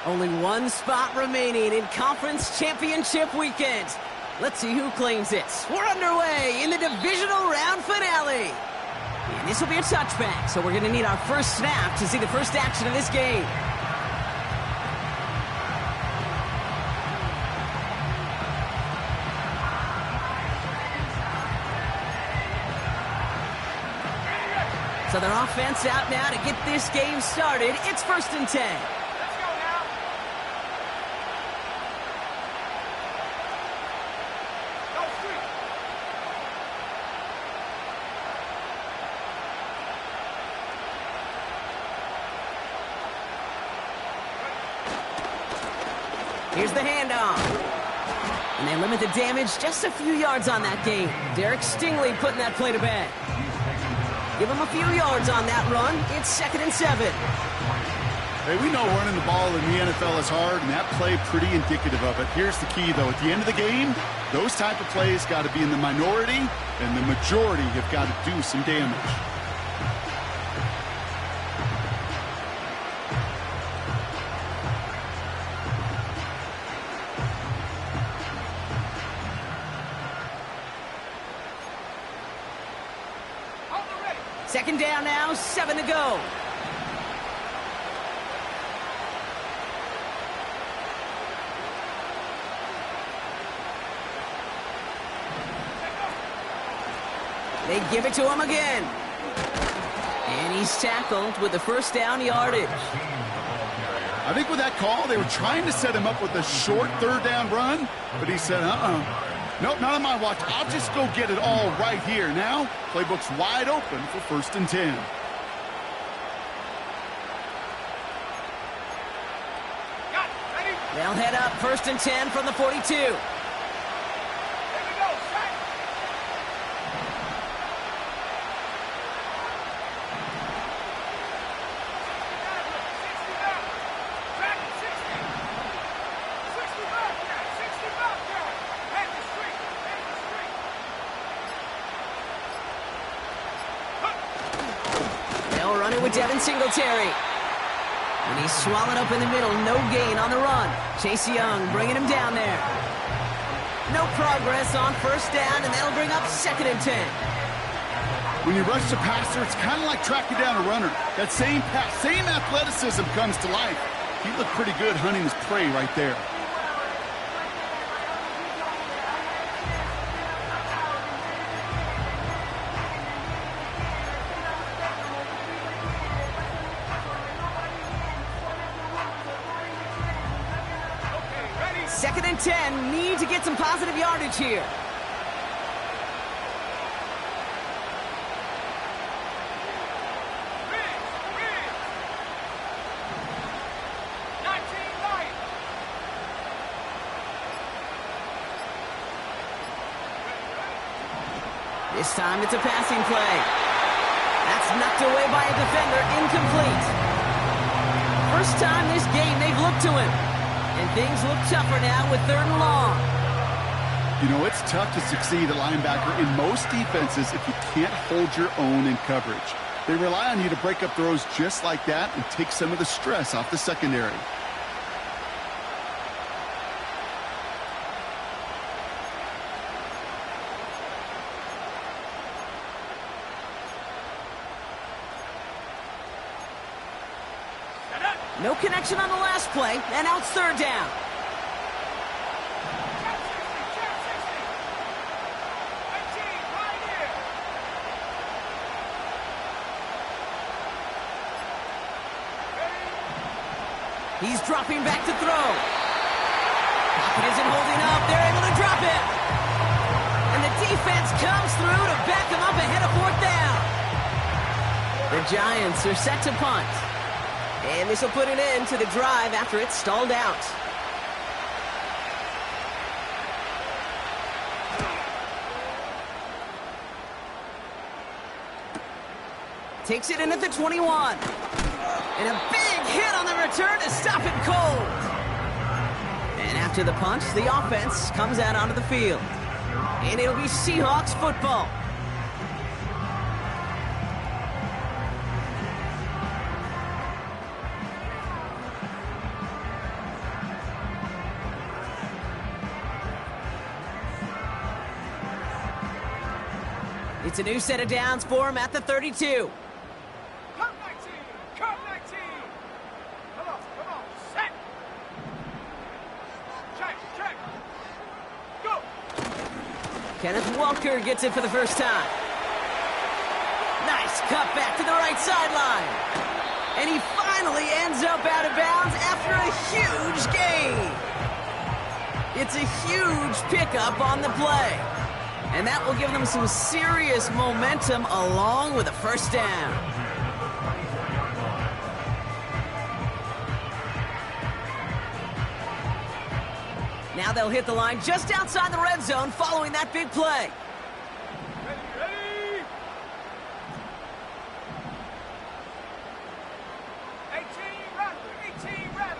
Only one spot remaining in Conference Championship weekend. Let's see who claims it. We're underway in the divisional round finale. And this will be a touchback, so we're going to need our first snap to see the first action of this game. So their offense out now to get this game started. It's 1st and 10. Let's go now. Go street. Here's the handoff. And they limit the damage just a few yards on that game. Derek Stingley putting that play to bed. Give him a few yards on that run. It's 2nd and 7. Hey, we know running the ball in the NFL is hard, and that play pretty indicative of it. Here's the key, though. At the end of the game, those type of plays got to be in the minority, and the majority have got to do some damage. Second down now, 7 to go. They give it to him again. And he's tackled with the first down yardage. I think with that call, they were trying to set him up with a short 3rd down run, but he said, nope, not on my watch. I'll just go get it all right here. Now, playbook's wide open for 1st and 10. They'll head up 1st and 10 from the 42. With Devin Singletary. And he's swallowed up in the middle. No gain on the run. Chase Young bringing him down there. No progress on 1st down, and that'll bring up 2nd and 10. When you rush the passer, it's kind of like tracking down a runner. That same pass, same athleticism comes to life. He looked pretty good hunting his prey right there. Second and 10, need to get some positive yardage here. This time it's a passing play. That's knocked away by a defender, incomplete. First time this game they've looked to him. And things look tougher now with 3rd and long. You know, it's tough to succeed at linebacker in most defenses if you can't hold your own in coverage. They rely on you to break up throws just like that and take some of the stress off the secondary. No connection on the last play, and now it's 3rd down. He's dropping back to throw. Pocket isn't holding up. They're able to drop it. And the defense comes through to back him up ahead of 4th down. The Giants are set to punt. And this will put an end to the drive after it's stalled out. Takes it in at the 21. And a big hit on the return to stop it cold. And after the punch, the offense comes out onto the field. And it'll be Seahawks football. It's a new set of downs for him at the 32. Cut 19! Cut 19! Come on, set! Check! Go! Kenneth Walker gets it for the first time. Nice cut back to the right sideline. And he finally ends up out of bounds after a huge gain. It's a huge pickup on the play. And that will give them some serious momentum along with a first down. Now they'll hit the line just outside the red zone following that big play. Ready! 18 Rattler!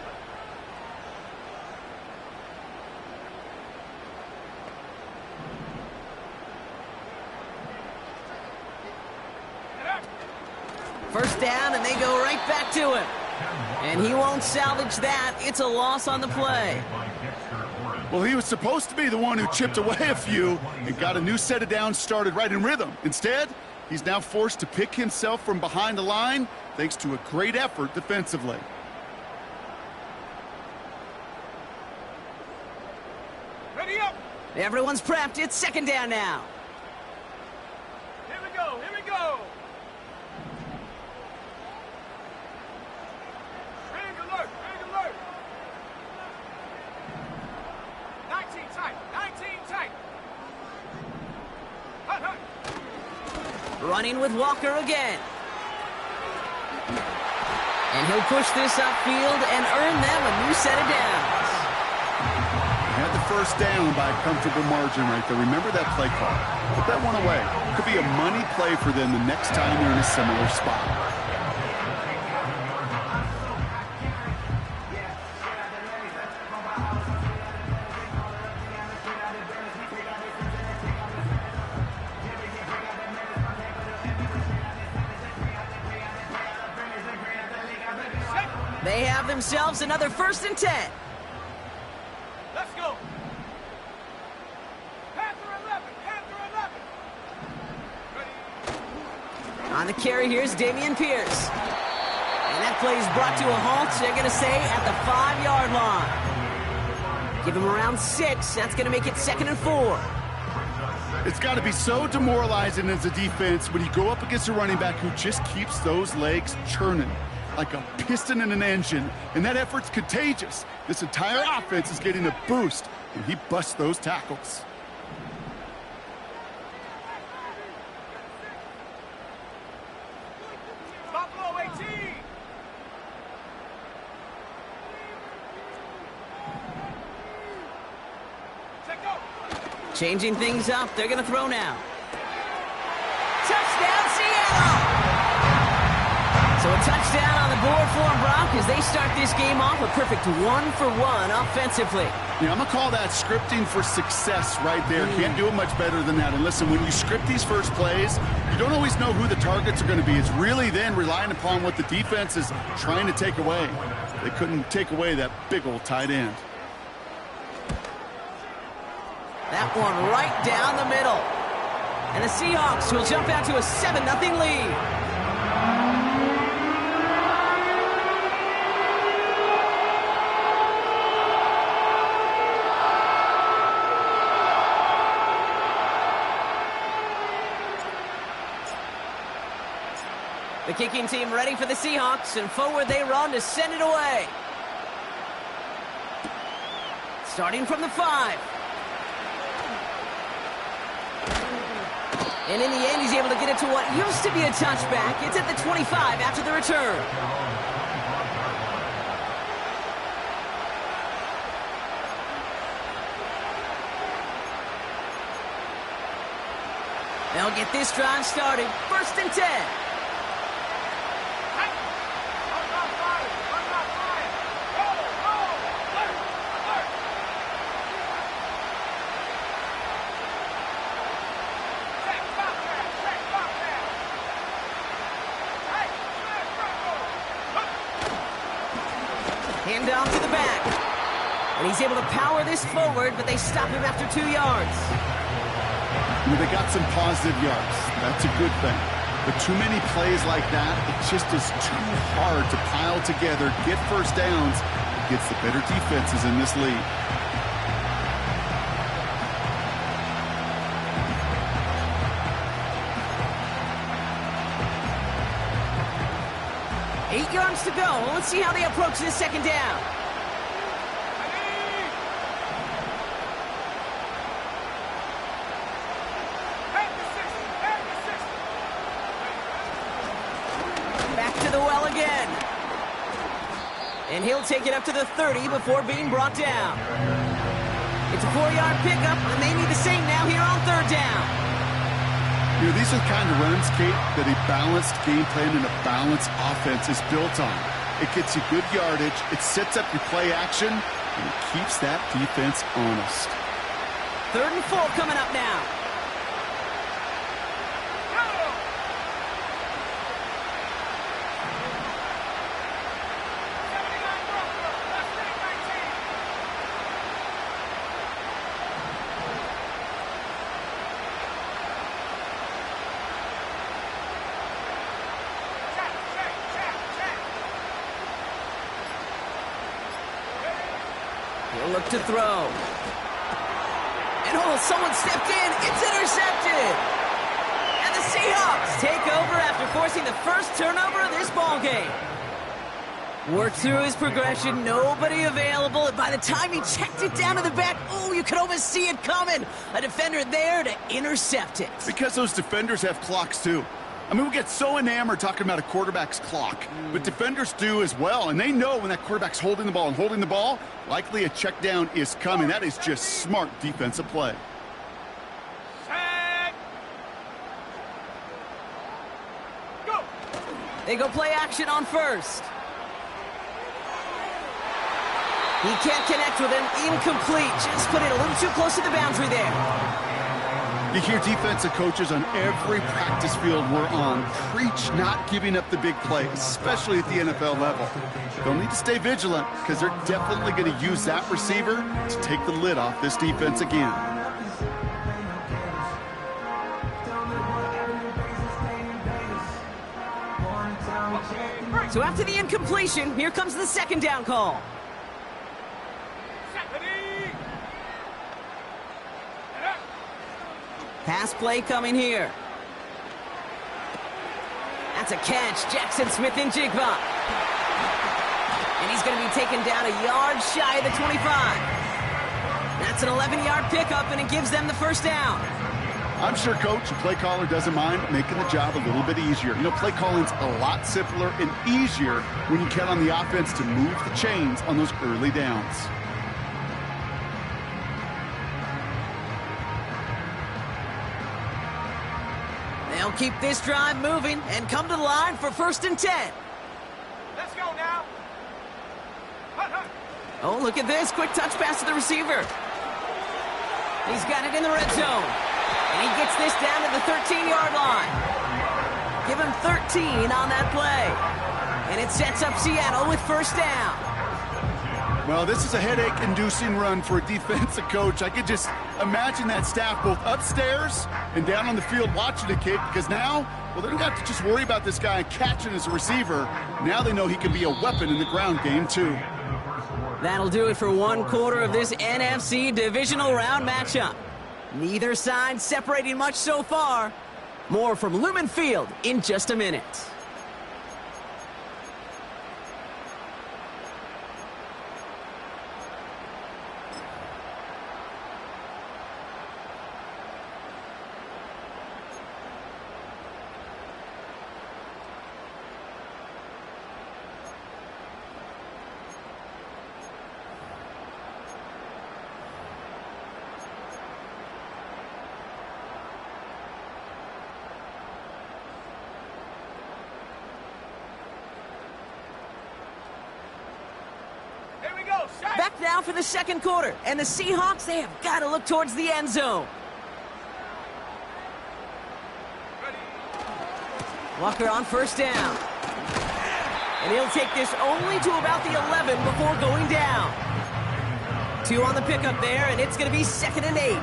First down, and they go right back to him. And he won't salvage that. It's a loss on the play. Well, he was supposed to be the one who chipped away a few and got a new set of downs started right in rhythm. Instead, he's now forced to pick himself from behind the line thanks to a great effort defensively. Ready up! Everyone's prepped. It's second down now. Here we go! Ring alert! 19 tight! Hut! Running with Walker again. And he'll push this upfield and earn them a new set of downs. They had the first down by a comfortable margin right there. Remember that play call. Put that one away. Could be a money play for them the next time they're in a similar spot. They have themselves another 1st and 10. Let's go! Panther 11! Ready? On the carry, here's Dameon Pierce. And that play is brought to a halt, they're going to say, at the 5-yard line. Give him around 6. That's going to make it 2nd and 4. It's got to be so demoralizing as a defense when you go up against a running back who just keeps those legs churning like a piston in an engine, and that effort's contagious. This entire offense is getting a boost, and he busts those tackles. Buffalo 18! Check go! Changing things up, they're going to throw now. Touchdown, Seattle! So a touchdown on the board for them, Brock, as they start this game off a perfect 1-for-1 offensively. Yeah, I'm going to call that scripting for success right there. Can't do it much better than that. And listen, when you script these first plays, you don't always know who the targets are going to be. It's really then relying upon what the defense is trying to take away. They couldn't take away that big old tight end. That one right down the middle. And the Seahawks will jump out to a 7-0 lead. The kicking team ready for the Seahawks, and forward they run to send it away. Starting from the 5. And in the end, he's able to get it to what used to be a touchback. It's at the 25 after the return. They'll get this drive started. 1st and 10. Hand down to the back. And he's able to power this forward, but they stop him after 2 yards. They got some positive yards. That's a good thing. But too many plays like that, it just is too hard to pile together, get first downs, against the better defenses in this league. Eight yards to go. Let's see how they approach this second down. Back to the well again. And he'll take it up to the 30 before being brought down. It's a 4-yard pickup, and they need the same now here on third down. You know, these are the kind of runs, Kate, that a balanced game plan and a balanced offense is built on. It gets you good yardage, it sets up your play action, and it keeps that defense honest. 3rd and 4 coming up now. He'll look to throw. And someone stepped in. It's intercepted. And the Seahawks take over after forcing the first turnover of this ballgame. Worked through his progression. Nobody available. And by the time he checked it down to the back, you could almost see it coming. A defender there to intercept it. Because those defenders have clocks, too. I mean, we get so enamored talking about a quarterback's clock, but defenders do as well, and they know when that quarterback's holding the ball and holding the ball, likely a check down is coming. That is just smart defensive play. Set. Go. They go play action on first. He can't connect with him. Incomplete. Just put it a little too close to the boundary there. You hear defensive coaches on every practice field we're on preach not giving up the big play, especially at the NFL level. They'll need to stay vigilant because they're definitely going to use that receiver to take the lid off this defense again. So after the incompletion, here comes the second down call. Pass play coming here. That's a catch. Jackson Smith and Jigba. And he's going to be taken down a yard shy of the 25. That's an 11-yard pickup, and it gives them the first down. I'm sure coach and play caller doesn't mind making the job a little bit easier. You know, play calling's a lot simpler and easier when you count on the offense to move the chains on those early downs. They'll keep this drive moving and come to the line for 1st and 10. Let's go now. Hut, hut. Oh, look at this. Quick touch pass to the receiver. He's got it in the red zone. And he gets this down to the 13-yard line. Give him 13 on that play. And it sets up Seattle with first down. Well, this is a headache-inducing run for a defensive coach. I could just imagine that staff both upstairs and down on the field watching the kid, because now, well, they don't have to just worry about this guy catching as a receiver. Now they know he can be a weapon in the ground game, too. That'll do it for one quarter of this NFC divisional round matchup. Neither side separating much so far. More from Lumen Field in just a minute. Back now for the second quarter. And the Seahawks, they have got to look towards the end zone. Walker on first down. And he'll take this only to about the 11 before going down. 2 on the pickup there, and it's going to be 2nd and 8.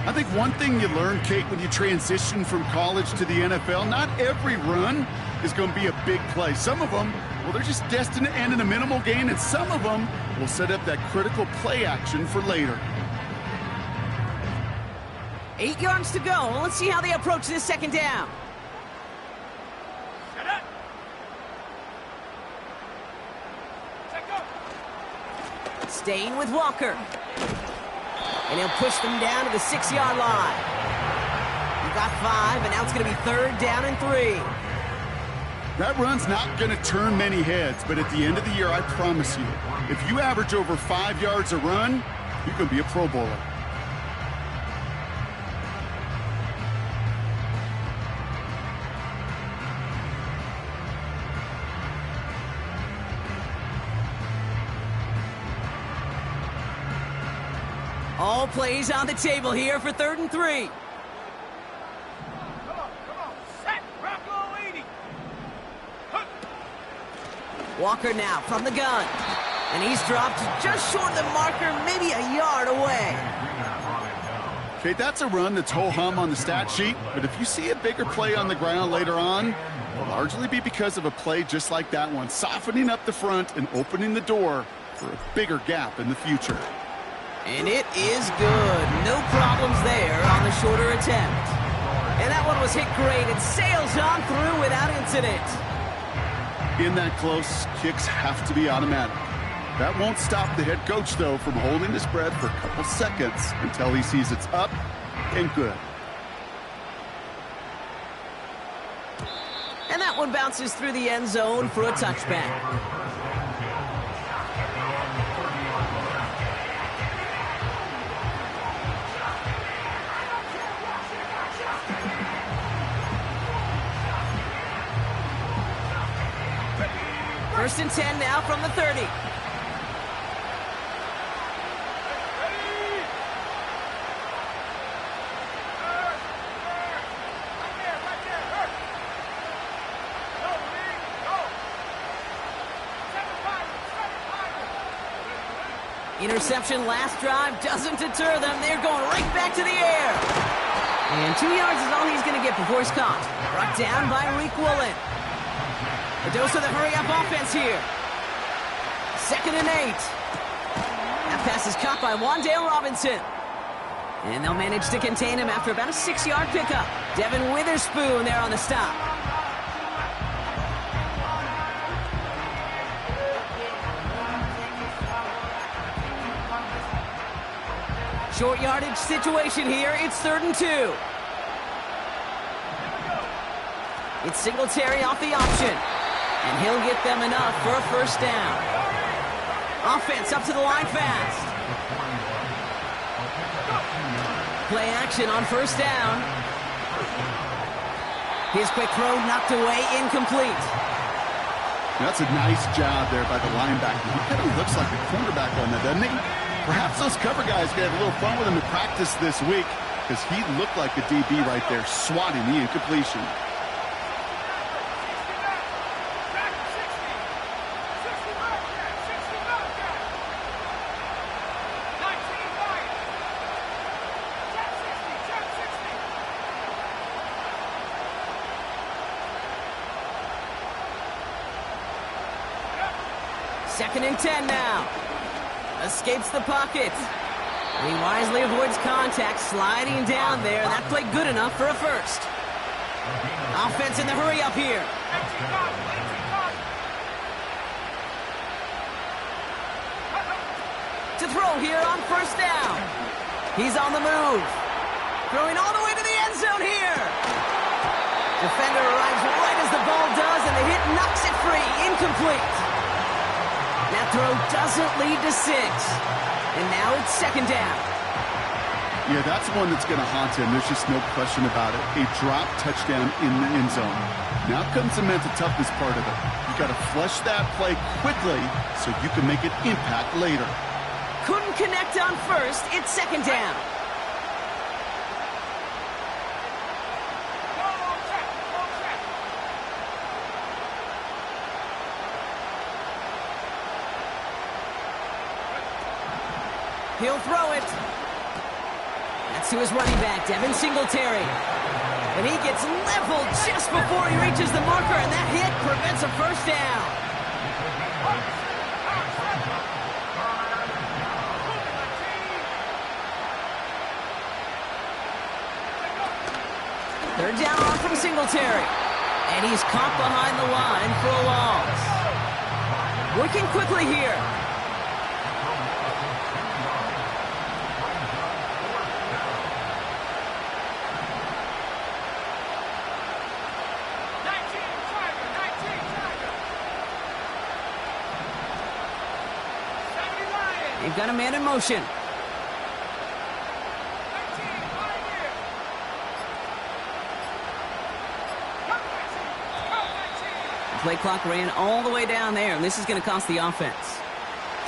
I think one thing you learn, Kate, when you transition from college to the NFL, not every run is going to be a big play. Some of them, well, they're just destined to end in a minimal gain, and some of them will set up that critical play action for later. 8 yards to go. Let's see how they approach this second down. Set up. Set go. Staying with Walker. And he'll push them down to the 6-yard line. You got 5, and now it's going to be 3rd down and 3. That run's not going to turn many heads, but at the end of the year, I promise you, if you average over 5 yards a run, you're going to be a Pro Bowler. All plays on the table here for 3rd and 3. Come on. Set. Rock low 80. Huh. Walker now from the gun. And he's dropped just short of the marker, maybe a yard away. Okay, that's a run that's ho-hum on the stat sheet, but if you see a bigger play on the ground later on, it'll largely be because of a play just like that one, softening up the front and opening the door for a bigger gap in the future. And it is good. No problems there on the shorter attempt. And that one was hit great. It sails on through without incident. In that close, kicks have to be automatic. That won't stop the head coach, though, from holding his breath for a couple seconds until he sees it's up and good. And that one bounces through the end zone for a touchback. First and 10 now from the 30. Interception last drive doesn't deter them. They're going right back to the air. And 2 yards is all he's going to get before he's caught. Brought down by Reek Woolen. A dose of the hurry-up offense here. 2nd and 8. That pass is caught by Wan'Dale Robinson. And they'll manage to contain him after about a 6-yard pickup. Devin Witherspoon there on the stop. Short yardage situation here. It's 3rd and 2. It's Singletary off the option. And he'll get them enough for a 1st down. Offense up to the line fast. Play action on 1st down. His quick throw knocked away, incomplete. That's a nice job there by the linebacker. He kind of looks like a cornerback on that, doesn't he? Perhaps those cover guys can have a little fun with him in practice this week, because he looked like a DB right there, swatting the incompletion. Second and 10 now. Escapes the pocket. He wisely avoids contact, sliding down there. That played good enough for a 1st. Offense in the hurry up here. To throw here on 1st down. He's on the move. Throwing all the way to the end zone here. Defender arrives right as the ball does, and the hit knocks it free. Incomplete. That throw doesn't lead to 6. And now it's 2nd down. Yeah, that's one that's going to haunt him. There's just no question about it. A drop touchdown in the end zone. Now comes the mental toughness part of it. You've got to flush that play quickly so you can make an impact later. Couldn't connect on 1st. It's 2nd down. He'll throw it. That's to his running back, Devin Singletary. And he gets leveled just before he reaches the marker, and that hit prevents a first down. Third down on from Singletary. And he's caught behind the line for a loss. Working quickly here. They've got a man in motion. The play clock ran all the way down there, and this is going to cost the offense.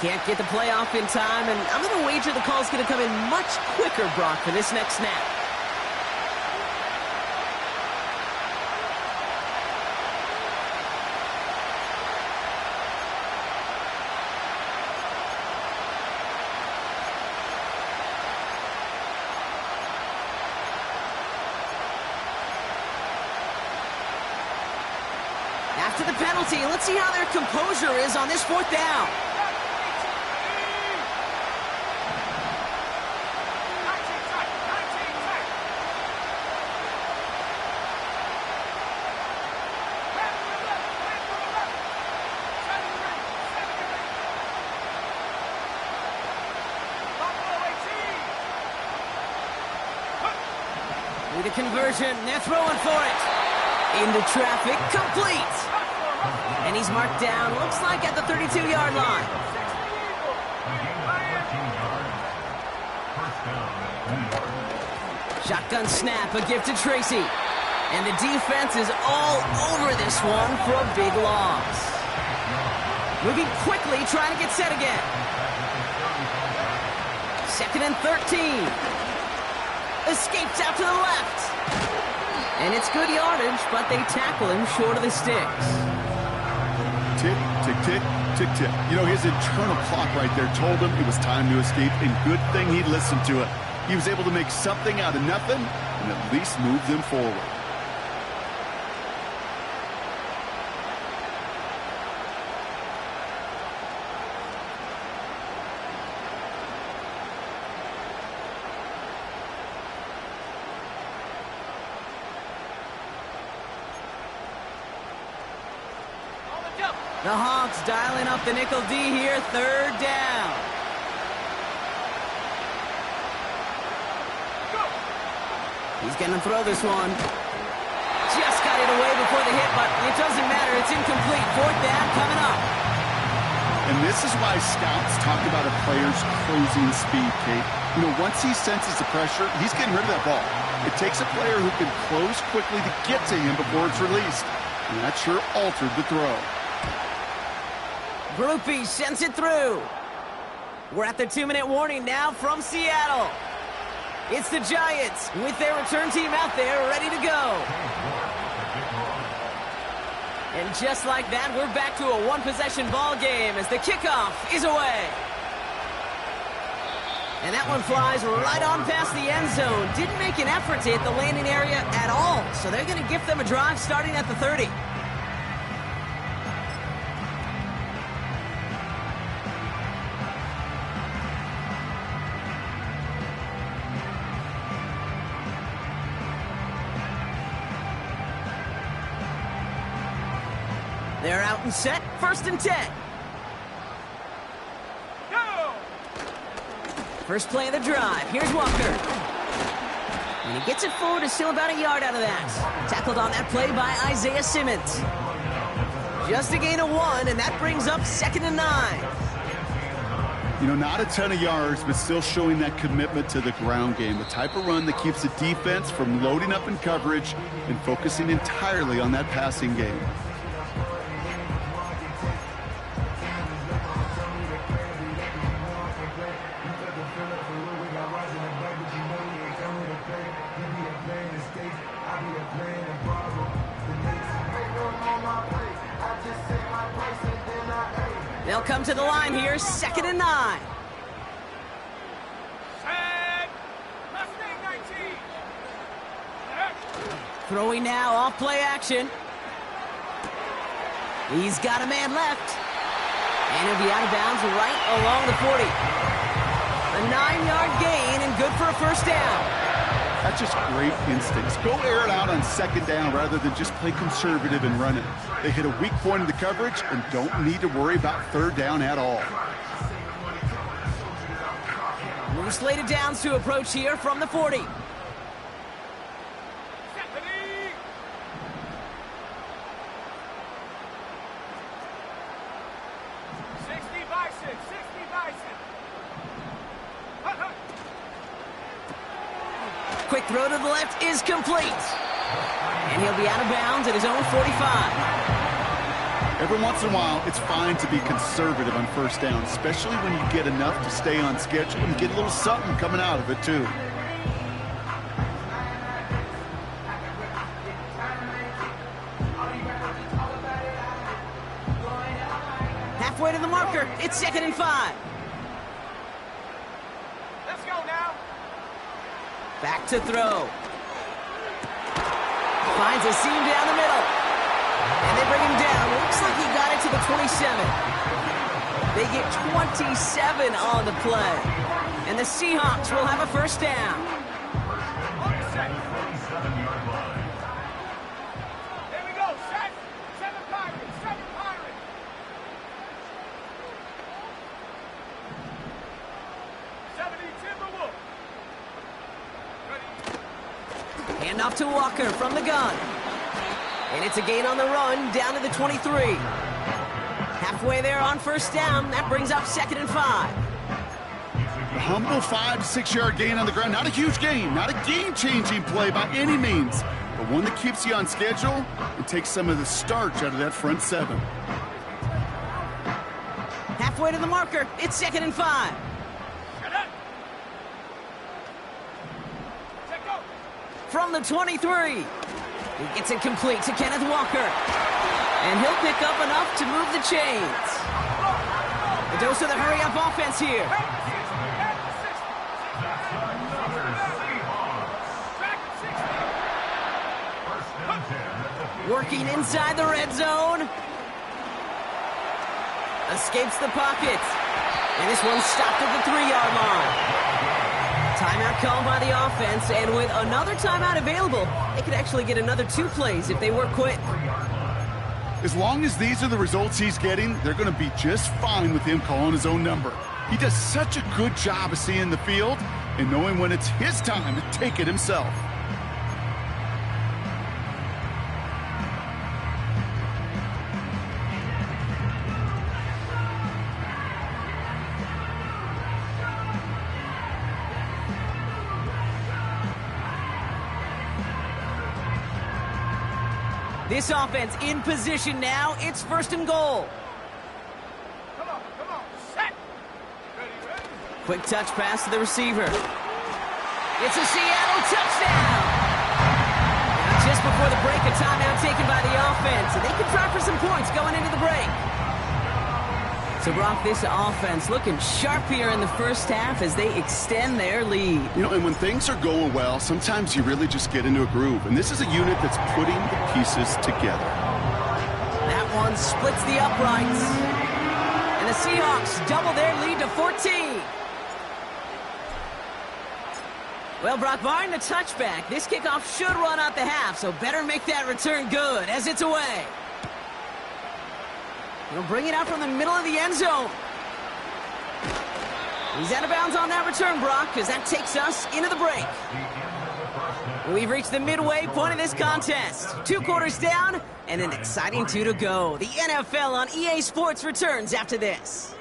Can't get the play off in time, and I'm going to wager the call's going to come in much quicker, Brock, for this next snap. After the penalty, let's see how their composure is on this fourth down. With a conversion, they're throwing for it. Into traffic, complete. And he's marked down, looks like at the 32-yard line. Shotgun snap, a gift to Tracy. And the defense is all over this one for a big loss. Moving quickly, trying to get set again. 2nd and 13. Escapes out to the left. And it's good yardage, but they tackle him short of the sticks. Tick, tick, tick, tick, tick. You know, his internal clock right there told him it was time to escape, and good thing he listened to it. He was able to make something out of nothing and at least move them forward. The Hawks dialing up the nickel D here, 3rd down. He's going to throw this one. Just got it away before the hit, but it doesn't matter. It's incomplete. 4th down coming up. And this is why scouts talk about a player's closing speed, Kate. You know, once he senses the pressure, he's getting rid of that ball. It takes a player who can close quickly to get to him before it's released. And that sure altered the throw. Groupie sends it through. We're at the 2-minute warning now from Seattle. It's the Giants with their return team out there ready to go. And just like that, we're back to a one-possession ball game as the kickoff is away. And that one flies right on past the end zone. Didn't make an effort to hit the landing area at all, so they're going to give them a drive starting at the 30. They're out and set, 1st and 10. Go! First play of the drive. Here's Walker. And he gets it forward, is still about a yard out of that. Tackled on that play by Isaiah Simmons. Just a gain of 1, and that brings up 2nd and 9. You know, not a ton of yards, but still showing that commitment to the ground game. The type of run that keeps the defense from loading up in coverage and focusing entirely on that passing game. They'll come to the line here, 2nd and 9. Set! Mustang Throwing now, off play action. He's got a man left. And he'll be out of bounds right along the 40. A 9-yard gain and good for a first down. That's just great instincts. Go air it out on second down rather than just play conservative and run it. They hit a weak point in the coverage and don't need to worry about third down at all. More slated downs to approach here from the 40. Quick throw to the left is complete. And he'll be out of bounds at his own 45. Every once in a while, it's fine to be conservative on first down, especially when you get enough to stay on schedule and get a little something coming out of it, too. Halfway to the marker, it's 2nd and 5. Let's go now. Back to throw. Finds a seam down the middle. And they bring him down. Looks like he got it to the 27. They get 27 on the play. And the Seahawks will have a first down. Here we go. Set. 7 Pirates. 7 Pirates. Hand off to Walker from the gun. And it's a gain on the run down to the 23. Halfway there on first down. That brings up 2nd and 5. A humble 5 to 6 yard gain on the ground. Not a huge gain, not a game-changing play by any means, but one that keeps you on schedule and takes some of the starch out of that front 7. Halfway to the marker. It's 2nd and 5. From the 23. He gets it complete to Kenneth Walker. And he'll pick up enough to move the chains. A dose of the hurry-up offense here. Working inside the red zone. Escapes the pocket. And this one's stopped at the 3-yard line. Timeout called by the offense, and with another timeout available, they could actually get another 2 plays if they work quick. As long as these are the results he's getting, they're going to be just fine with him calling his own number. He does such a good job of seeing the field and knowing when it's his time to take it himself. This offense in position now. It's 1st and goal. Come on. Set. Ready. Quick touch pass to the receiver. It's a Seattle touchdown. Now just before the break, a timeout taken by the offense, and they can try for some points going into the break. So, Brock, this offense looking sharp here in the first half as they extend their lead. You know, and when things are going well, sometimes you really just get into a groove. And this is a unit that's putting the pieces together. That one splits the uprights. And the Seahawks double their lead to 14. Well, Brock, barring the touchback, this kickoff should run out the half, so better make that return good as it's away. He'll bring it out from the middle of the end zone. He's out of bounds on that return, Brock, because that takes us into the break. We've reached the midway point of this contest. 2 quarters down and an exciting 2 to go. The NFL on EA Sports returns after this.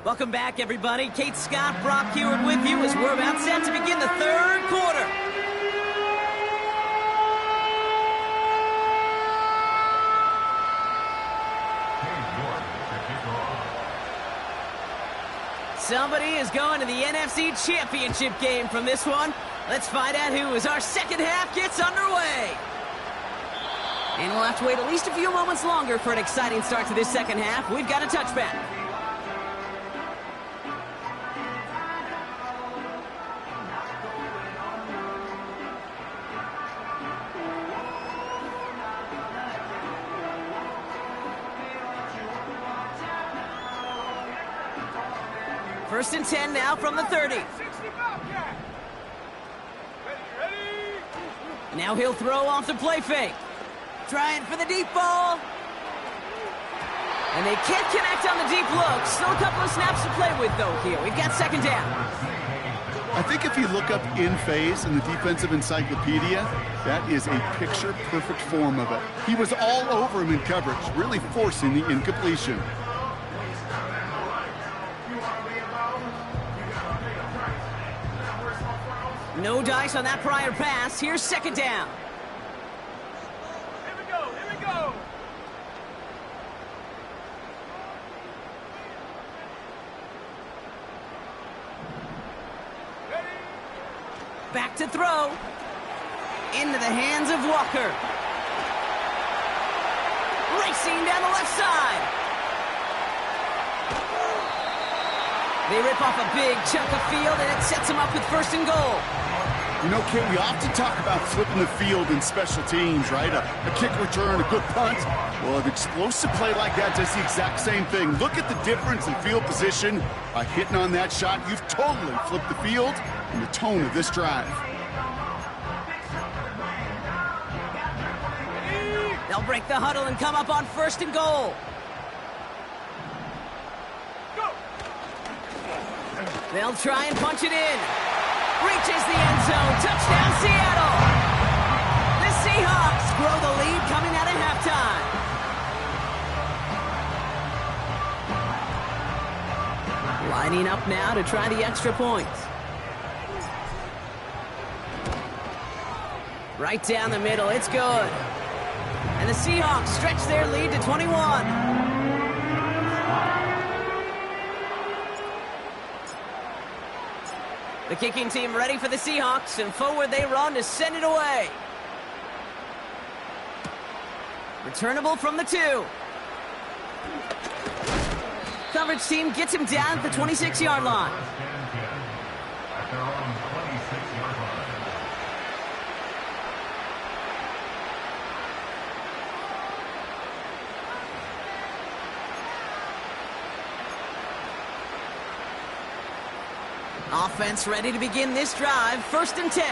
Welcome back, everybody. Kate Scott, Brock Heward with you as we're about set to begin the 3rd quarter. Somebody is going to the NFC Championship game from this one. Let's find out who as our second half gets underway. And we'll have to wait at least a few moments longer for an exciting start to this second half. We've got a touchback. First and 10 now from the 30. Now he'll throw off the play fake. Trying for the deep ball. And they can't connect on the deep look. Still a couple of snaps to play with, though, here. We've got second down. I think if you look up in phase in the defensive encyclopedia, that is a picture-perfect form of it. He was all over him in coverage, really forcing the incompletion. No dice on that prior pass. Here's second down. Here we go, here we go. Ready? Back to throw. Into the hands of Walker. Racing down the left side. They rip off a big chunk of field, and it sets them up with first and goal. You know, Kate, we often talk about flipping the field in special teams, right? A kick return, a good punt. Well, an explosive play like that does the exact same thing. Look at the difference in field position. By hitting on that shot, you've totally flipped the field and the tone of this drive. They'll break the huddle and come up on first and goal. They'll try and punch it in. Reaches the end zone. Touchdown, Seattle. The Seahawks grow the lead coming out of halftime. Lining up now to try the extra point. Right down the middle. It's good. And the Seahawks stretch their lead to 21. The kicking team ready for the Seahawks, and forward they run to send it away. Returnable from the 2. Coverage team gets him down at the 26-yard line. Offense ready to begin this drive. First and 10.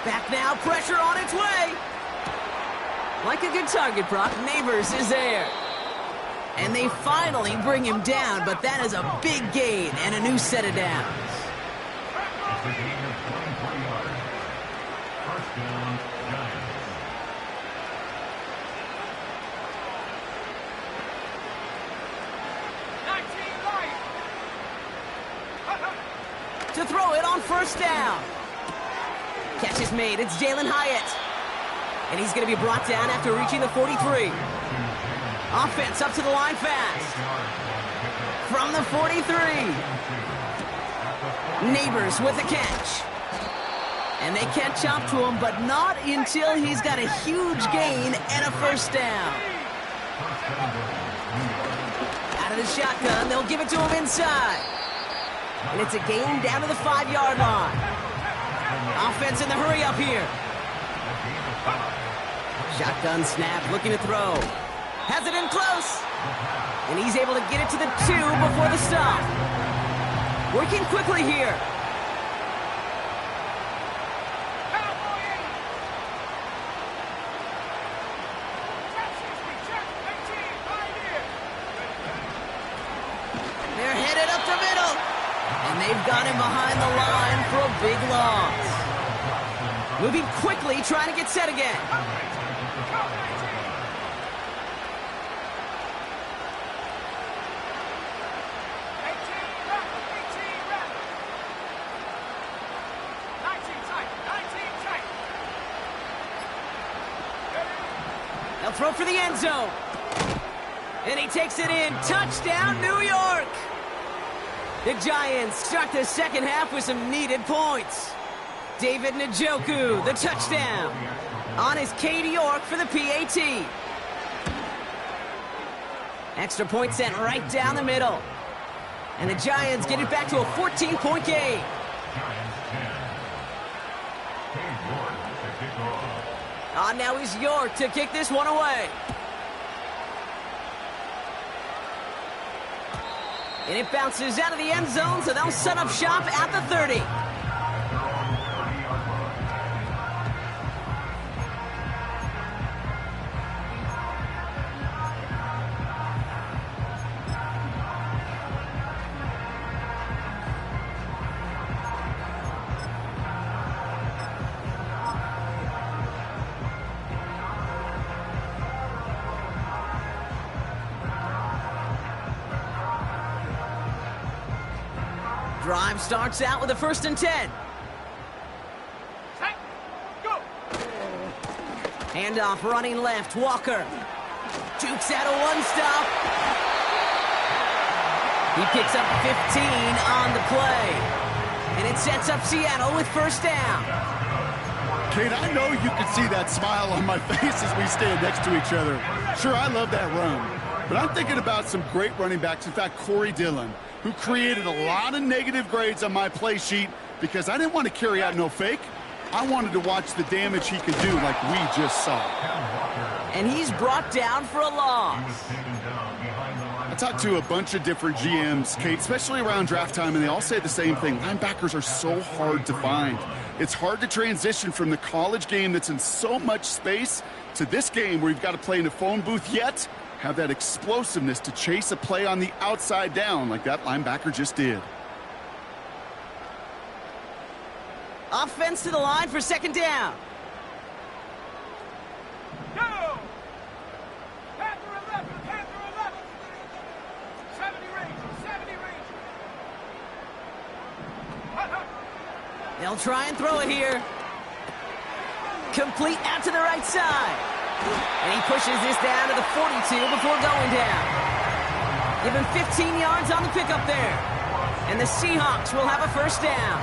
Back now, pressure on its way. Like a good target, Brock, Neighbors is there. And they finally bring him down, but that is a big gain and a new set of downs. To throw it on first down. Catch is made. It's Jalen Hyatt. And he's going to be brought down after reaching the 43. Offense up to the line fast. From the 43. Neighbors with the catch. And they catch up to him, but not until he's got a huge gain and a first down. Out of the shotgun, they'll give it to him inside. And it's a gain down to the 5-yard line. Offense in the hurry up here. Shotgun snap, looking to throw. Has it in close. And he's able to get it to the 2 before the stop. Working quickly here. They're headed up the middle. And they've got him behind the line for a big loss. Moving quickly, trying to get set again. They'll throw for the end zone. And he takes it in. Touchdown, New York! The Giants start the second half with some needed points. David Njoku, the touchdown. On is Katie York for the PAT. Extra point sent right down the middle. And the Giants get it back to a 14-point game. Now is York to kick this one away. And it bounces out of the end zone, so they'll set up shop at the 30. Drive starts out with a 1st and 10. Set, go. Handoff running left, Walker. Jukes out a one-stop. He picks up 15 on the play. And it sets up Seattle with 1st down. Kate, I know you can see that smile on my face as we stand next to each other. Sure, I love that run. But I'm thinking about some great running backs. In fact, Corey Dillon, who created a lot of negative grades on my play sheet because I didn't want to carry out no fake. I wanted to watch the damage he could do like we just saw. And he's brought down for a loss. I talked to a bunch of different GMs, Kate, especially around draft time, and they all say the same thing. Linebackers are so hard to find. It's hard to transition from the college game that's in so much space to this game where you've got to play in a phone booth, yet have that explosiveness to chase a play on the outside down like that linebacker just did. Offense to the line for 2nd down. Go. Panther 11, Panther 11. 70 range, 70 range. They'll try and throw it here. Complete out to the right side. And he pushes this down to the 42 before going down. Give him 15 yards on the pickup there. And the Seahawks will have a 1st down.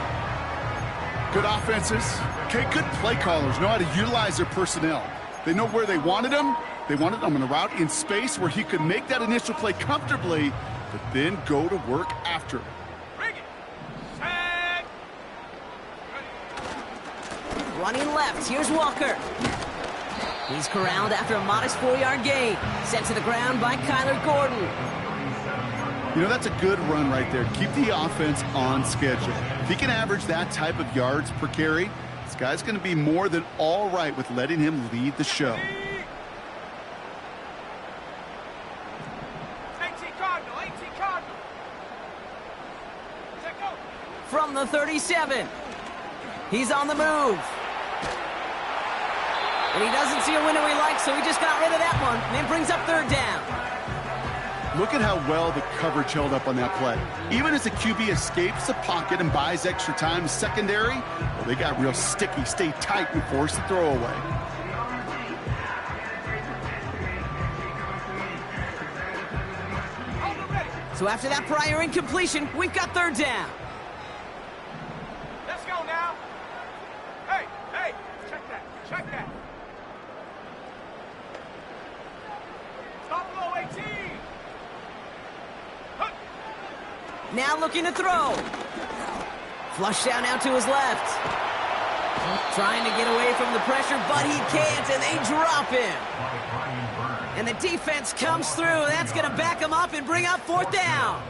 Good offenses. Okay, good play callers know how to utilize their personnel. They know where they wanted him. They wanted him on a route in space where he could make that initial play comfortably, but then go to work after. Bring it. Set. Running left, here's Walker. He's corralled after a modest 4-yard gain. Sent to the ground by Kyler Gordon. You know, that's a good run right there. Keep the offense on schedule. If he can average that type of yards per carry, this guy's going to be more than all right with letting him lead the show. 18 Cardinal, 18 Cardinal. Let go. From the 37. He's on the move. And he doesn't see a window he likes, so he just got rid of that one. And it brings up 3rd down. Look at how well the coverage held up on that play. Even as the QB escapes the pocket and buys extra time secondary, well, they got real sticky, stay tight, and force the throwaway. So after that prior incompletion, we've got 3rd down. Let's go now. Hey, hey, check that, check that. Stop below 18. Now looking to throw. Flush down out to his left. Trying to get away from the pressure, but he can't, and they drop him. And the defense comes through. That's going to back him up and bring up 4th down.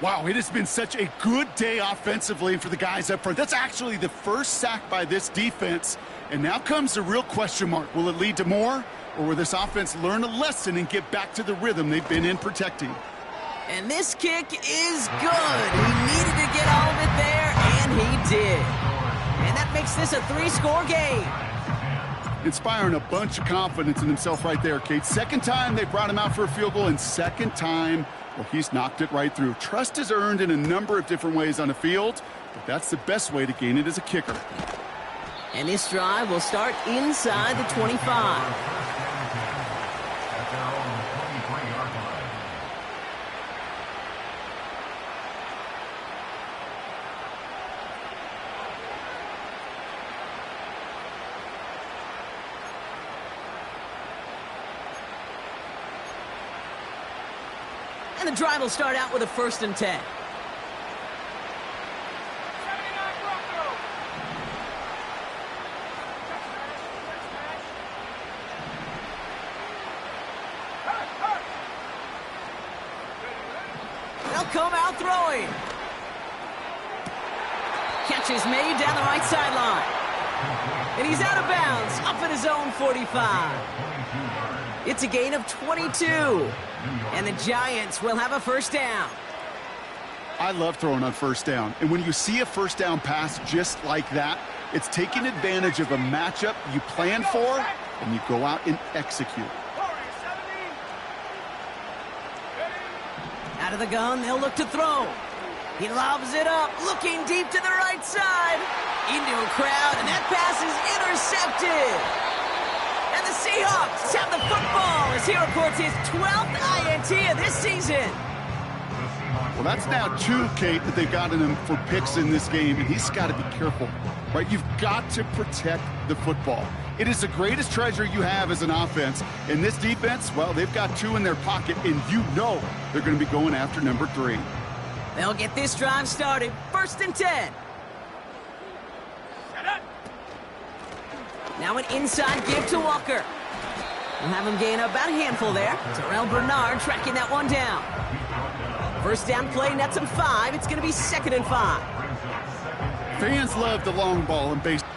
Wow, it has been such a good day offensively for the guys up front. That's actually the first sack by this defense. And now comes the real question mark. Will it lead to more, or will this offense learn a lesson and get back to the rhythm they've been in protecting? And this kick is good. He needed to get all of it there, and he did. And that makes this a 3-score game. Inspiring a bunch of confidence in himself right there, Kate. 2nd time they brought him out for a field goal, and 2nd time, well, he's knocked it right through. Trust is earned in a number of different ways on the field, but that's the best way to gain it as a kicker. And this drive will start inside the 25. And the drive will start out with a 1st and 10. 79 Bronco. They'll come out throwing. Catch is made down the right sideline. And he's out of bounds, up at his own 45. It's a gain of 22. And the Giants will have a 1st down. I love throwing on 1st down. And when you see a 1st down pass just like that, it's taking advantage of a matchup you planned for, and you go out and execute. Out of the gun, they'll look to throw. He lobs it up, looking deep to the right side. Into a crowd, and that pass is intercepted. And the Seahawks have the football as he records his 12th INT of this season. Well, that's now 2, Kate, that they've gotten him for picks in this game, and he's got to be careful, right? You've got to protect the football. It is the greatest treasure you have as an offense. And this defense, well, they've got 2 in their pocket, and you know they're going to be going after number 3. They'll get this drive started. 1st and 10. Now an inside give to Walker. We'll have him gain about a handful there. Terrell Bernard tracking that one down. 1st down play, nets him 5. It's going to be 2nd and 5. Fans love the long ball in baseball.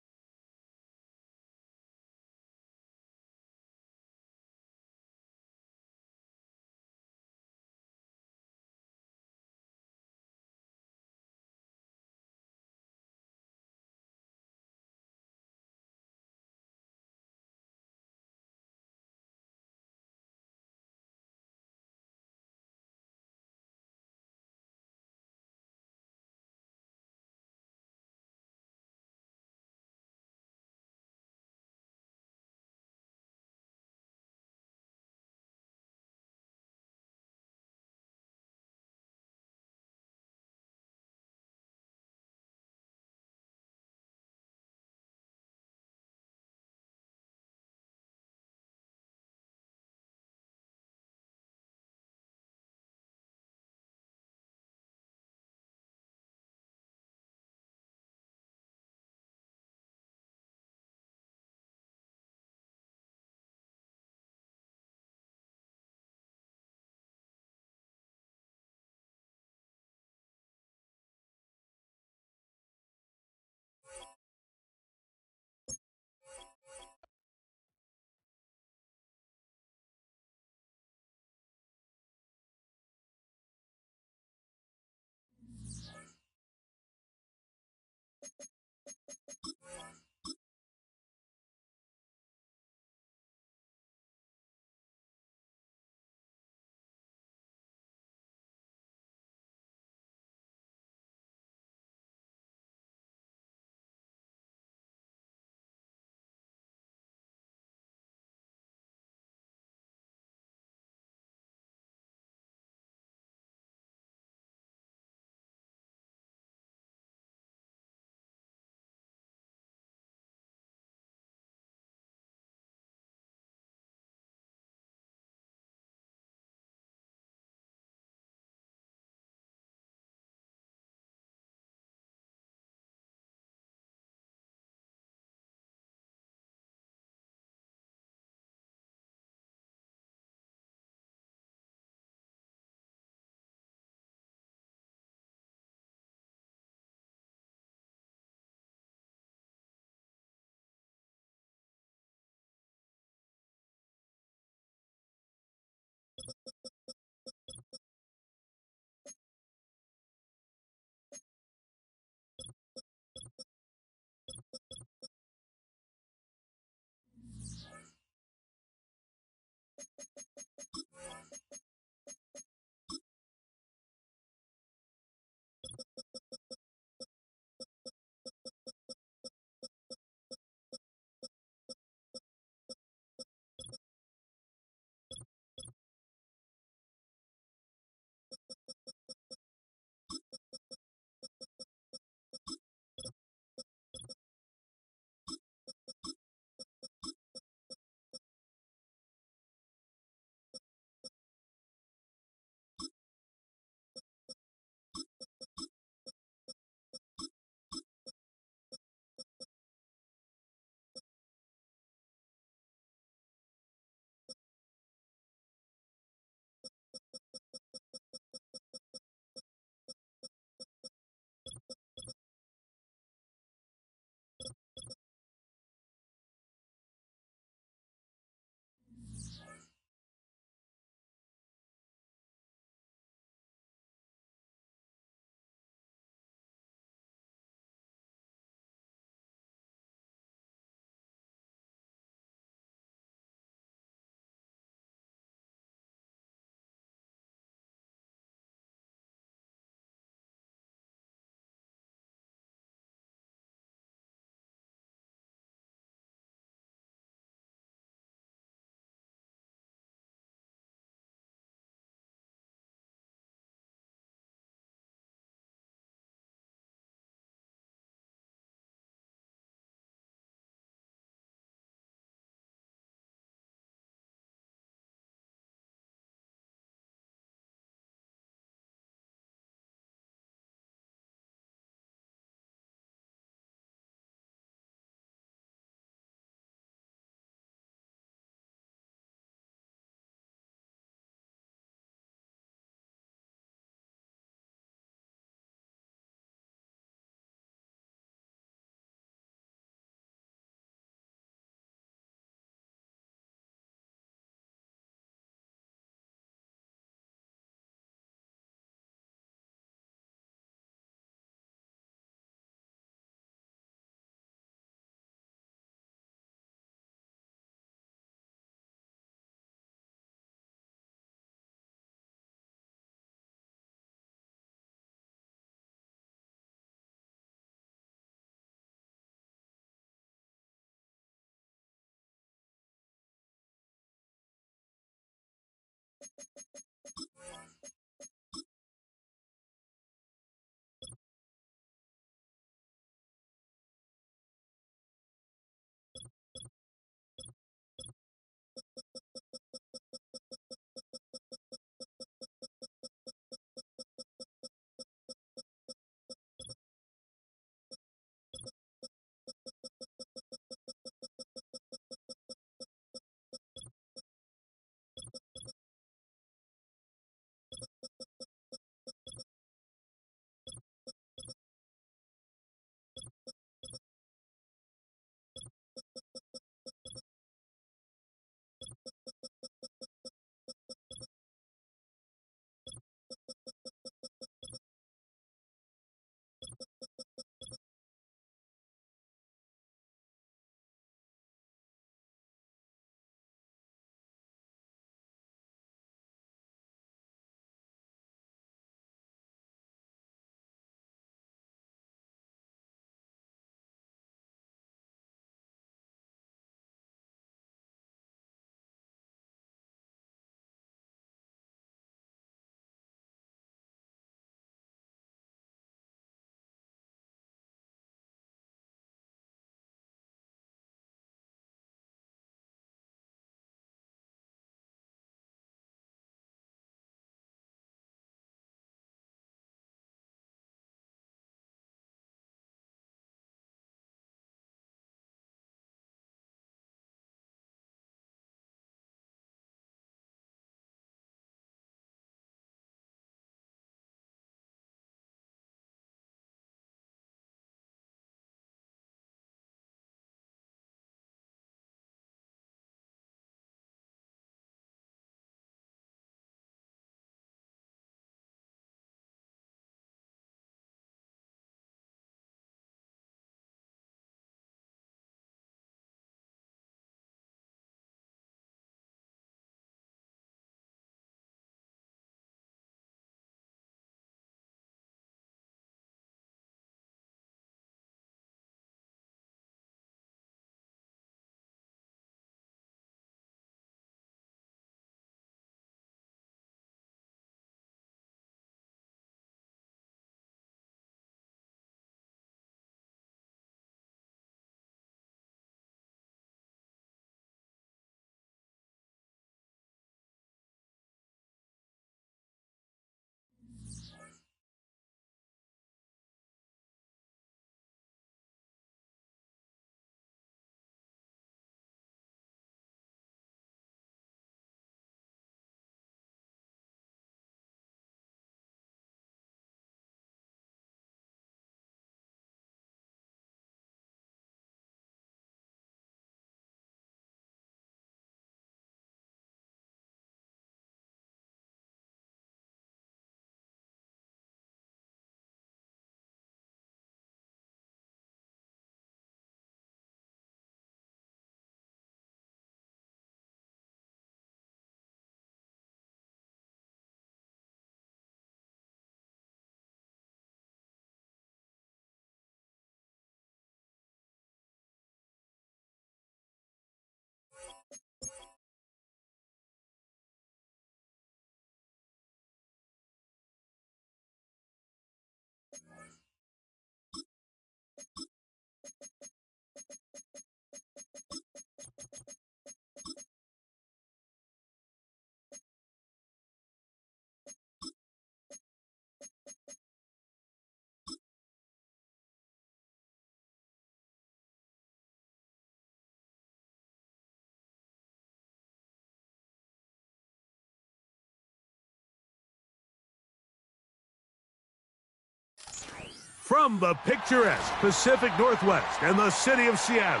From the picturesque Pacific Northwest and the city of Seattle,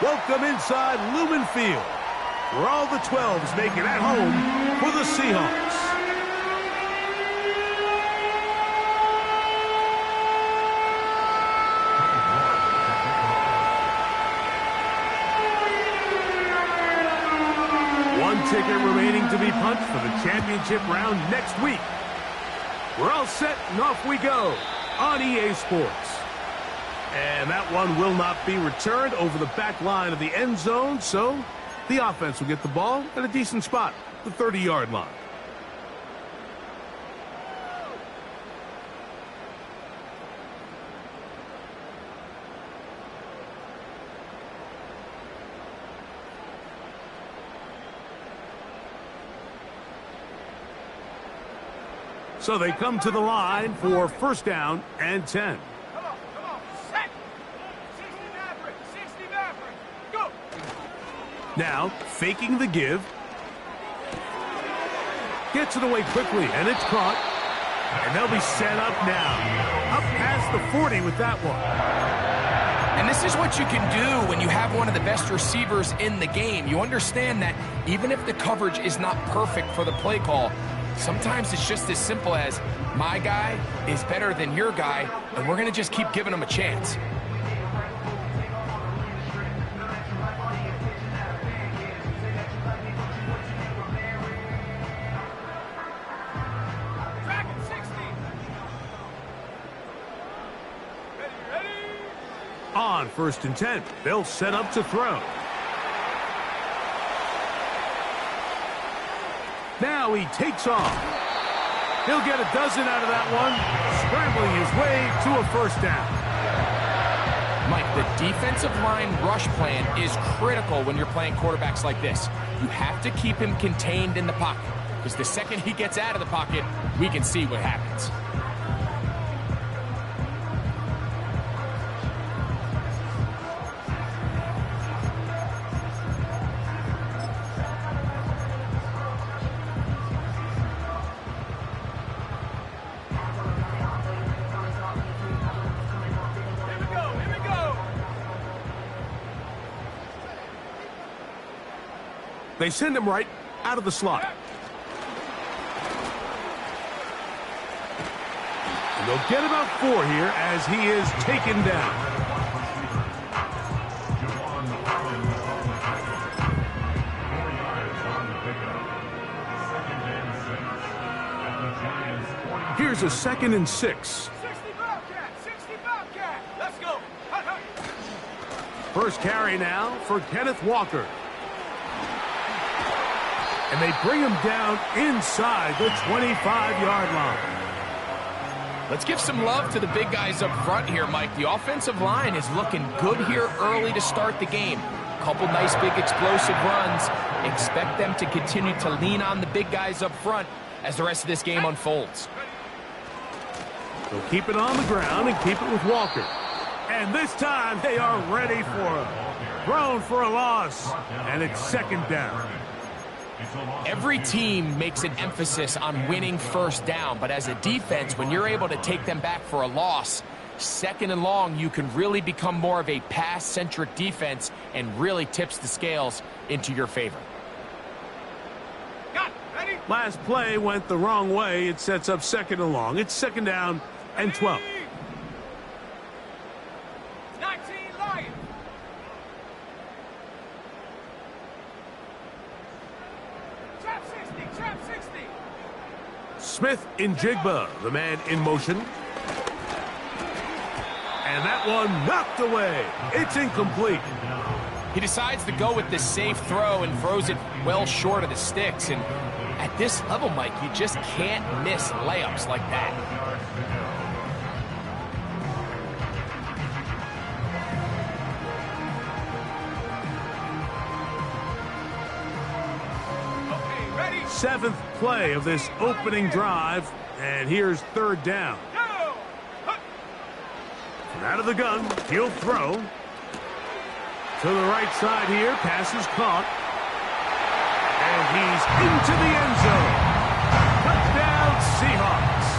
welcome inside Lumen Field, where all the 12s make it at home for the Seahawks. One ticket remaining to be punched for the championship round next week. We're all set and off we go on EA Sports. And that one will not be returned over the back line of the end zone, so the offense will get the ball at a decent spot. the 30-yard line. So they come to the line for first down and 10. Come on, set. 60 Maverick, 60 Maverick, go. Now, faking the give. Gets it away quickly, and it's caught. And they'll be set up now. Up past the 40 with that one. And this is what you can do when you have one of the best receivers in the game. You understand that even if the coverage is not perfect for the play call, sometimes it's just as simple as, my guy is better than your guy, and we're going to just keep giving him a chance. Dragon 60. Ready. On first and 10, they'll set up to throw. Now he takes off. He'll get a dozen out of that one, scrambling his way to a first down. Mike, the defensive line rush plan is critical when you're playing quarterbacks like this. You have to keep him contained in the pocket, because the second he gets out of the pocket, we can see what happens. Here we go. They send him right out of the slot. And they'll get about 4 here as he is taken down. Here's a 2nd and 6. 60 Bobcat. Let's go. Hut. First carry now for Kenneth Walker. And they bring him down inside the 25-yard line. Let's give some love to the big guys up front here, Mike. The offensive line is looking good here early to start the game. Couple nice big explosive runs. Expect them to continue to lean on the big guys up front as the rest of this game unfolds. They'll keep it on the ground and keep it with Walker. And this time they are ready for him. Thrown for a loss. And it's 2nd down. Every team makes an emphasis on winning first down, but as a defense, when you're able to take them back for a loss, 2nd and long, you can really become more of a pass-centric defense and really tips the scales into your favor. Got it. Ready. Last play went the wrong way. It sets up 2nd and long. It's 2nd down and 12. 19 Lions. Trap 60. Smith in Jigba, the man in motion. And that one knocked away. It's incomplete. He decides to go with the safe throw and throws it well short of the sticks. And at this level, Mike, you just can't miss layups like that. Okay, ready. 7th play of this opening drive. And here's 3rd down. Go. Hut. From out of the gun, he'll throw. To the right side here, pass is caught. And he's into the end zone. Touchdown, Seahawks.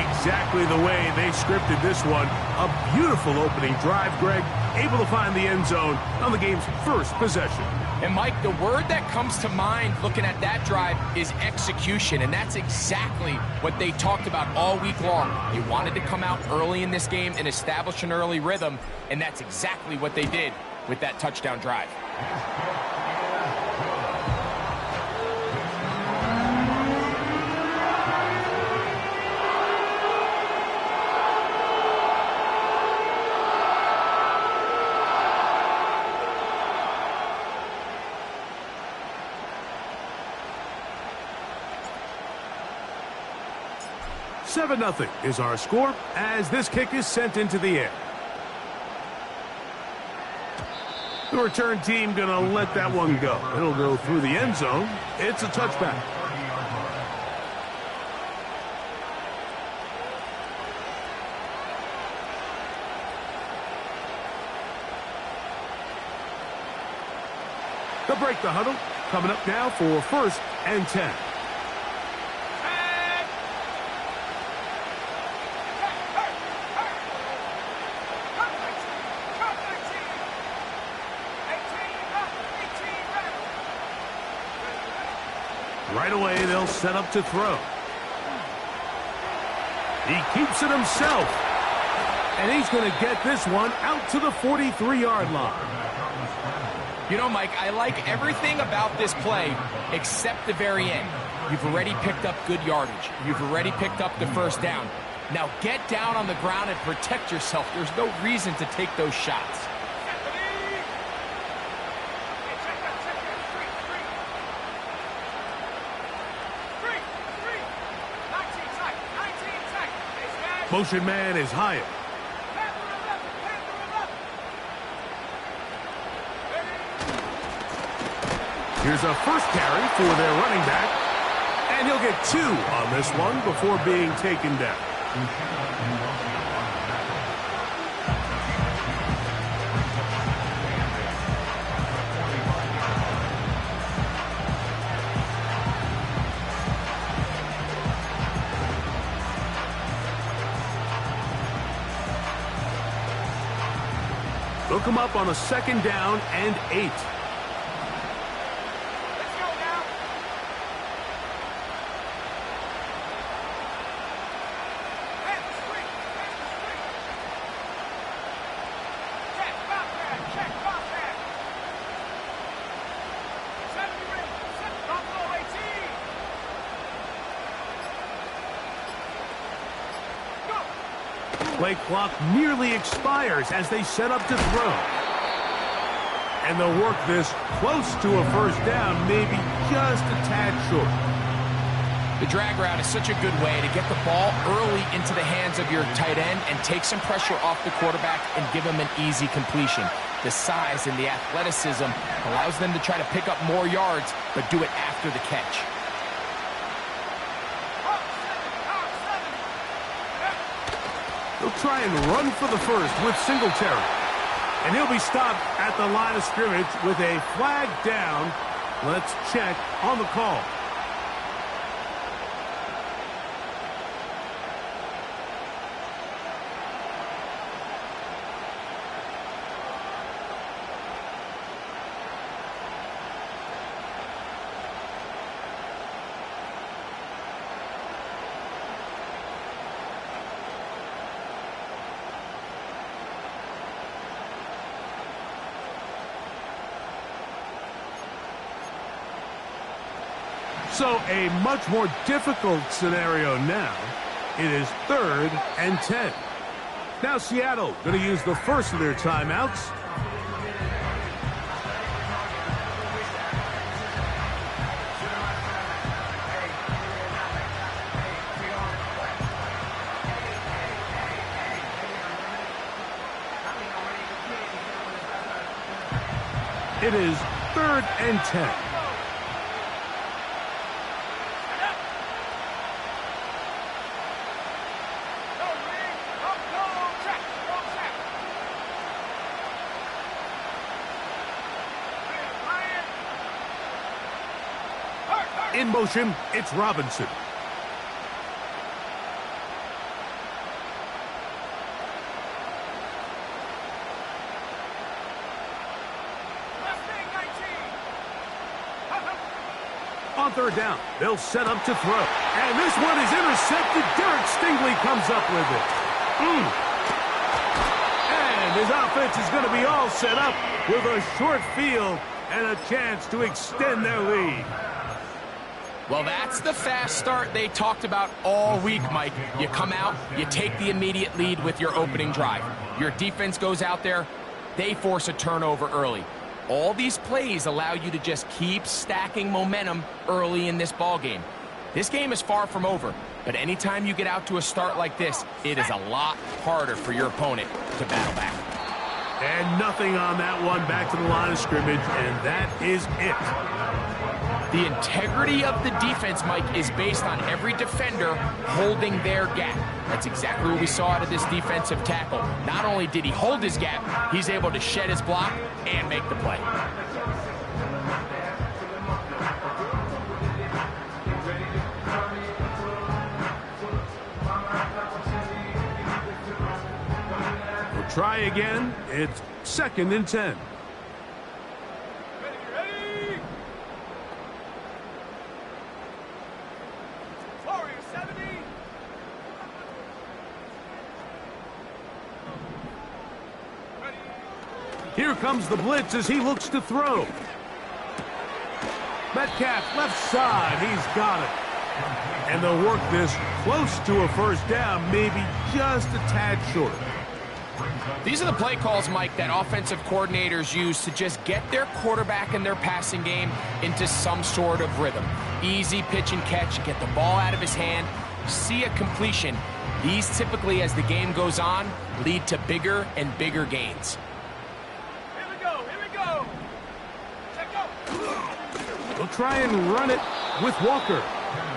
Exactly the way they scripted this one. A beautiful opening drive, Greg. Able to find the end zone on the game's first possession. And, Mike, the word that comes to mind looking at that drive is execution, and that's exactly what they talked about all week long. You wanted to come out early in this game and establish an early rhythm, and that's exactly what they did with that touchdown drive. 7-0 is our score as this kick is sent into the air. The return team going to let that one go. It'll go through the end zone. It's a touchback. They'll break the huddle. Coming up now for 1st and 10. Right away, they'll set up to throw. He keeps it himself. And he's going to get this one out to the 43-yard line. You know, Mike, I like everything about this play except the very end. You've already picked up good yardage. You've already picked up the first down. Now get down on the ground and protect yourself. There's no reason to take those shots. Motion man is higher. Here's a first carry for their running back. And he'll get 2 on this one before being taken down. They'll come up on a 2nd down and 8. Play clock nearly expires as they set up to throw. And they'll work this close to a first down, maybe just a tad short. The drag route is such a good way to get the ball early into the hands of your tight end and take some pressure off the quarterback and give him an easy completion. The size and the athleticism allows them to try to pick up more yards, but do it after the catch. They'll try and run for the first with Singletary. And he'll be stopped at the line of scrimmage with a flag down. Let's check on the call. So a much more difficult scenario now. It is 3rd and 10. Now Seattle going to use the first of their timeouts. It is 3rd and 10. In motion, it's Robinson. On 3rd down, they'll set up to throw. And this one is intercepted. Derek Stingley comes up with it. And his offense is going to be all set up with a short field and a chance to extend their lead. Well, that's the fast start they talked about all week, Mike. You come out, you take the immediate lead with your opening drive. Your defense goes out there, they force a turnover early. All these plays allow you to just keep stacking momentum early in this ball game. This game is far from over. But anytime you get out to a start like this, it is a lot harder for your opponent to battle back. And nothing on that one, back to the line of scrimmage, and that is it. The integrity of the defense, Mike, is based on every defender holding their gap. That's exactly what we saw out of this defensive tackle. Not only did he hold his gap, he's able to shed his block and make the play. We'll try again. It's 2nd and 10. Ready! Warrior 70. Ready. Here comes the blitz as he looks to throw. Metcalf, left side, he's got it. And they'll work this close to a first down, maybe just a tad short. These are the play calls, Mike, that offensive coordinators use to just get their quarterback and their passing game into some sort of rhythm. Easy pitch and catch, get the ball out of his hand, see a completion. These typically, as the game goes on, lead to bigger and bigger gains. Here we go. Here we go. Check go. They'll try and run it with Walker.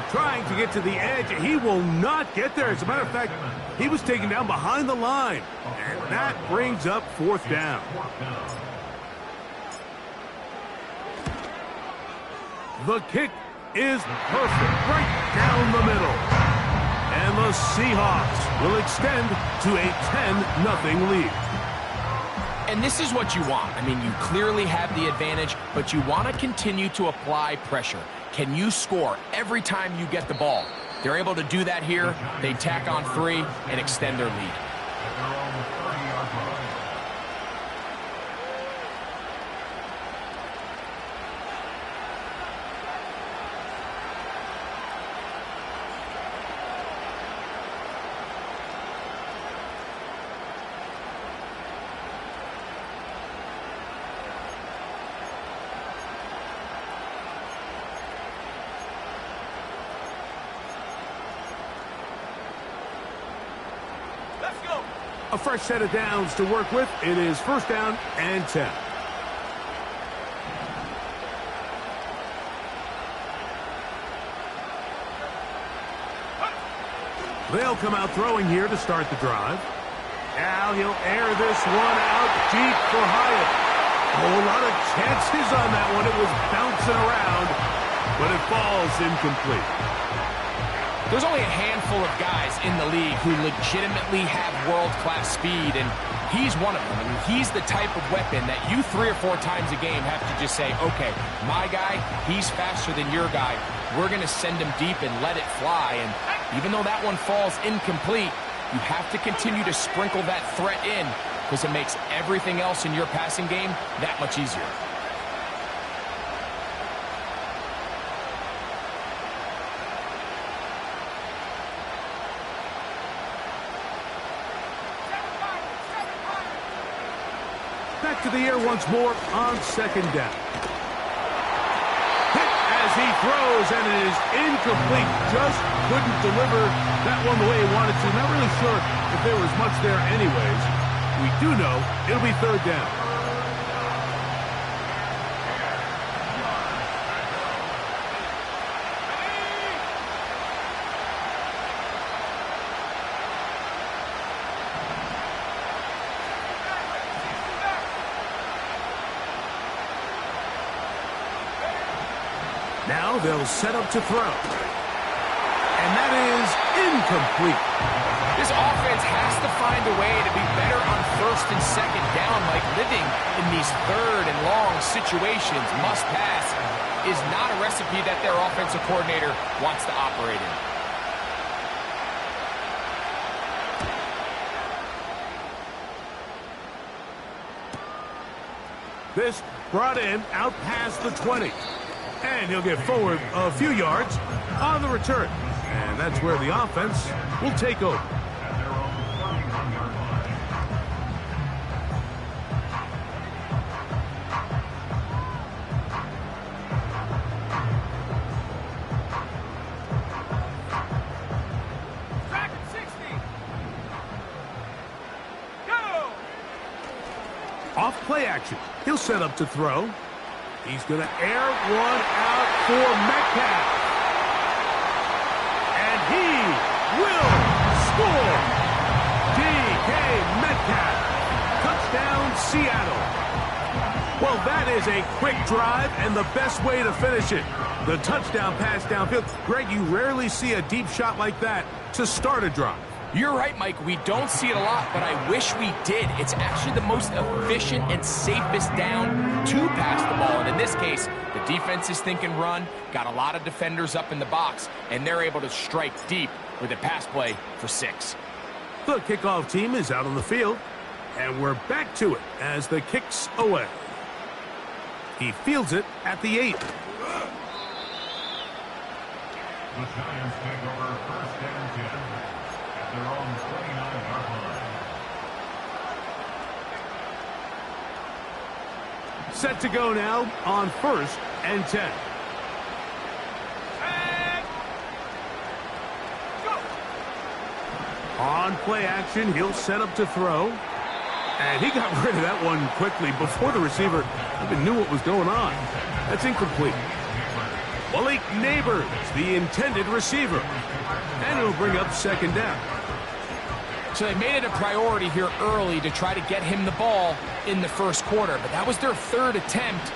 Trying to get to the edge. He will not get there. As a matter of fact, he was taken down behind the line. And that brings up 4th down. The kick is perfect. Right down the middle. And the Seahawks will extend to a 10-0 lead. And this is what you want. I mean, you clearly have the advantage, but you want to continue to apply pressure. Can you score every time you get the ball? They're able to do that here. They tack on 3 and extend their lead. Let's go. A fresh set of downs to work with. It is 1st down and 10. They'll come out throwing here to start the drive. Now he'll air this one out deep for Hyatt. A lot of chances on that one. It was bouncing around, but it falls incomplete. There's only a handful of guys in the league who legitimately have world-class speed, and he's one of them. I mean, he's the type of weapon that you 3 or 4 times a game have to just say, okay, my guy, he's faster than your guy. We're going to send him deep and let it fly. And even though that one falls incomplete, you have to continue to sprinkle that threat in because it makes everything else in your passing game that much easier. Back to the air once more on 2nd down. Hit as he throws, and it is incomplete. Just couldn't deliver that one the way he wanted to. Not really sure if there was much there anyways. We do know it'll be 3rd down. Now they'll set up to throw. And that is incomplete. This offense has to find a way to be better on 1st and 2nd down, like living in these 3rd and long situations. Must pass is not a recipe that their offensive coordinator wants to operate in. This brought in out past the 20. And he'll get forward a few yards on the return. And that's where the offense will take over. Play action. He'll set up to throw. He's going to air one out for Metcalf. And he will score. DK Metcalf. Touchdown, Seattle. Well, that is a quick drive and the best way to finish it. The touchdown pass downfield. Greg, you rarely see a deep shot like that to start a drive. You're right, Mike. We don't see it a lot, but I wish we did. It's actually the most efficient and safest down to pass the ball. And in this case, the defense is thinking run, got a lot of defenders up in the box, and they're able to strike deep with a pass play for 6. The kickoff team is out on the field, and we're back to it as the kick's away. He fields it at the 8. The Giants take over 1st and 10 at their own 29-yard line. Set to go now on 1st and 10. And go. On play action, he'll set up to throw. And he got rid of that one quickly before the receiver even knew what was going on. That's incomplete. Malik Neighbors, the intended receiver. And it'll bring up 2nd down. So they made it a priority here early to try to get him the ball in the 1st quarter. But that was their 3rd attempt.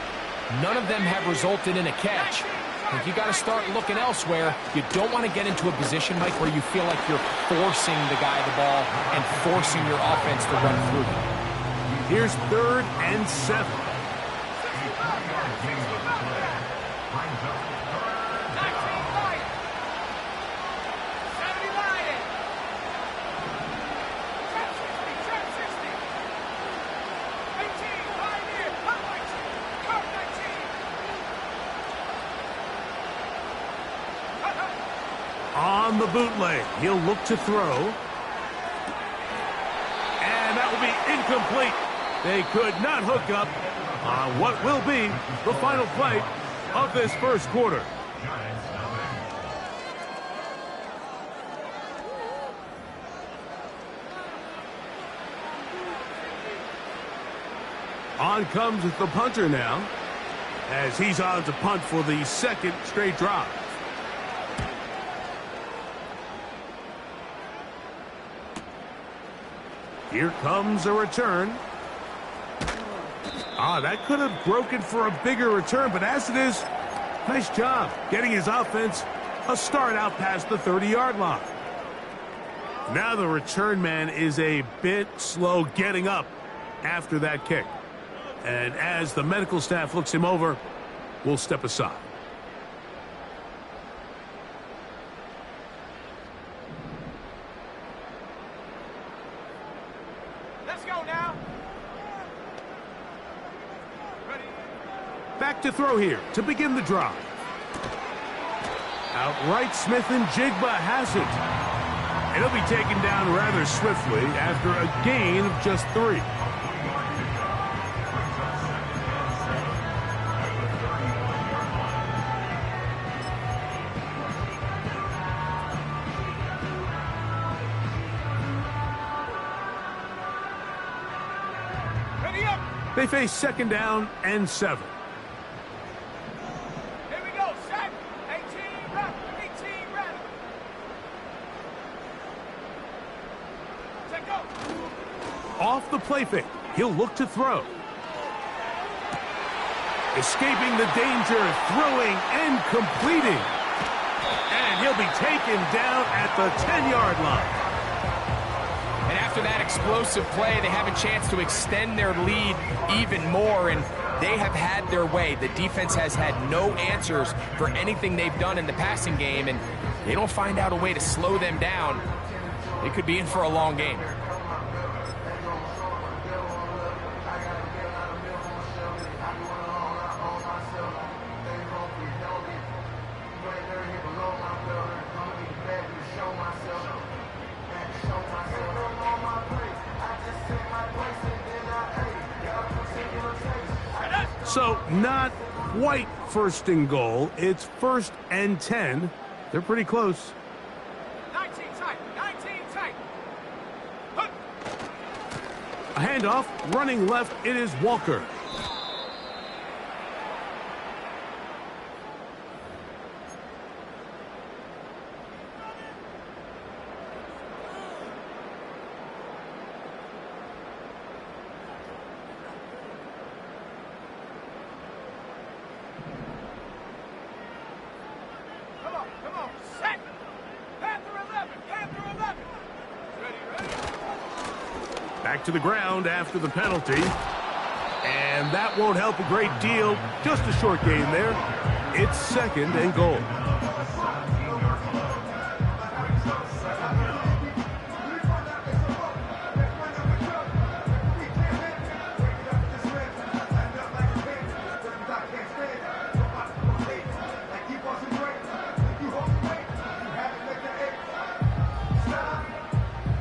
None of them have resulted in a catch. I think you got to start looking elsewhere. You don't want to get into a position, Mike, where you feel like you're forcing the guy the ball and forcing your offense to run through them. Here's 3rd and 7. On the bootleg, he'll look to throw. And that will be incomplete. They could not hook up on what will be the final play of this 1st quarter. On comes the punter now, as he's on to punt for the 2nd straight drive. Here comes a return. That could have broken for a bigger return, but as it is, nice job getting his offense a start out past the 30-yard line. Now the return man is a bit slow getting up after that kick. And as the medical staff looks him over, we'll step aside. Let's go now. Ready? Back to throw here to begin the drive. Outright Smith and Jigba has it. And he'll be taken down rather swiftly after a gain of just 3. Ready up. They face 2nd down and 7. Here we go. Set. 18 ready. 18 ready. Set go. Off the play fake, he'll look to throw. Escaping the danger, throwing and completing. And he'll be taken down at the 10-yard line. And after that explosive play, they have a chance to extend their lead even more, and they have had their way. The defense has had no answers for anything they've done in the passing game, and they don't find out a way to slow them down. They could be in for a long game. So not quite 1st and goal. It's 1st and 10. They're pretty close. 19 tight. 19 tight. Hup. A handoff, running left, it is Walker. Come on, set! Panther 11, Panther 11! Ready? Back to the ground after the penalty. And that won't help a great deal. Just a short gain there. It's 2nd and goal.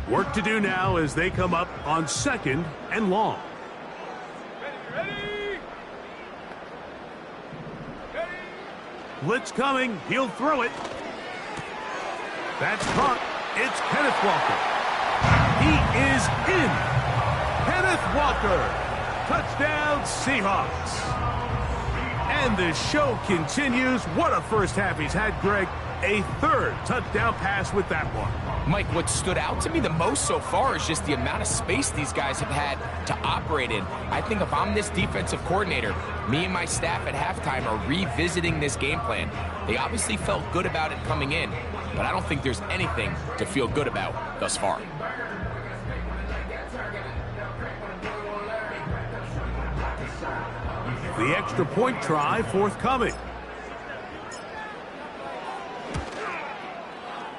Work to do now as they come up on 2nd and long. Ready? Blitz coming. He'll throw it. That's caught. It's Kenneth Walker. He is in. Kenneth Walker. Touchdown, Seahawks. And the show continues. What a first half he's had, Greg. A 3rd touchdown pass with that one. Mike, what stood out to me the most so far is just the amount of space these guys have had to operate in. I think if I'm this defensive coordinator, me and my staff at halftime are revisiting this game plan. They obviously felt good about it coming in, but I don't think there's anything to feel good about thus far. The extra point try forthcoming.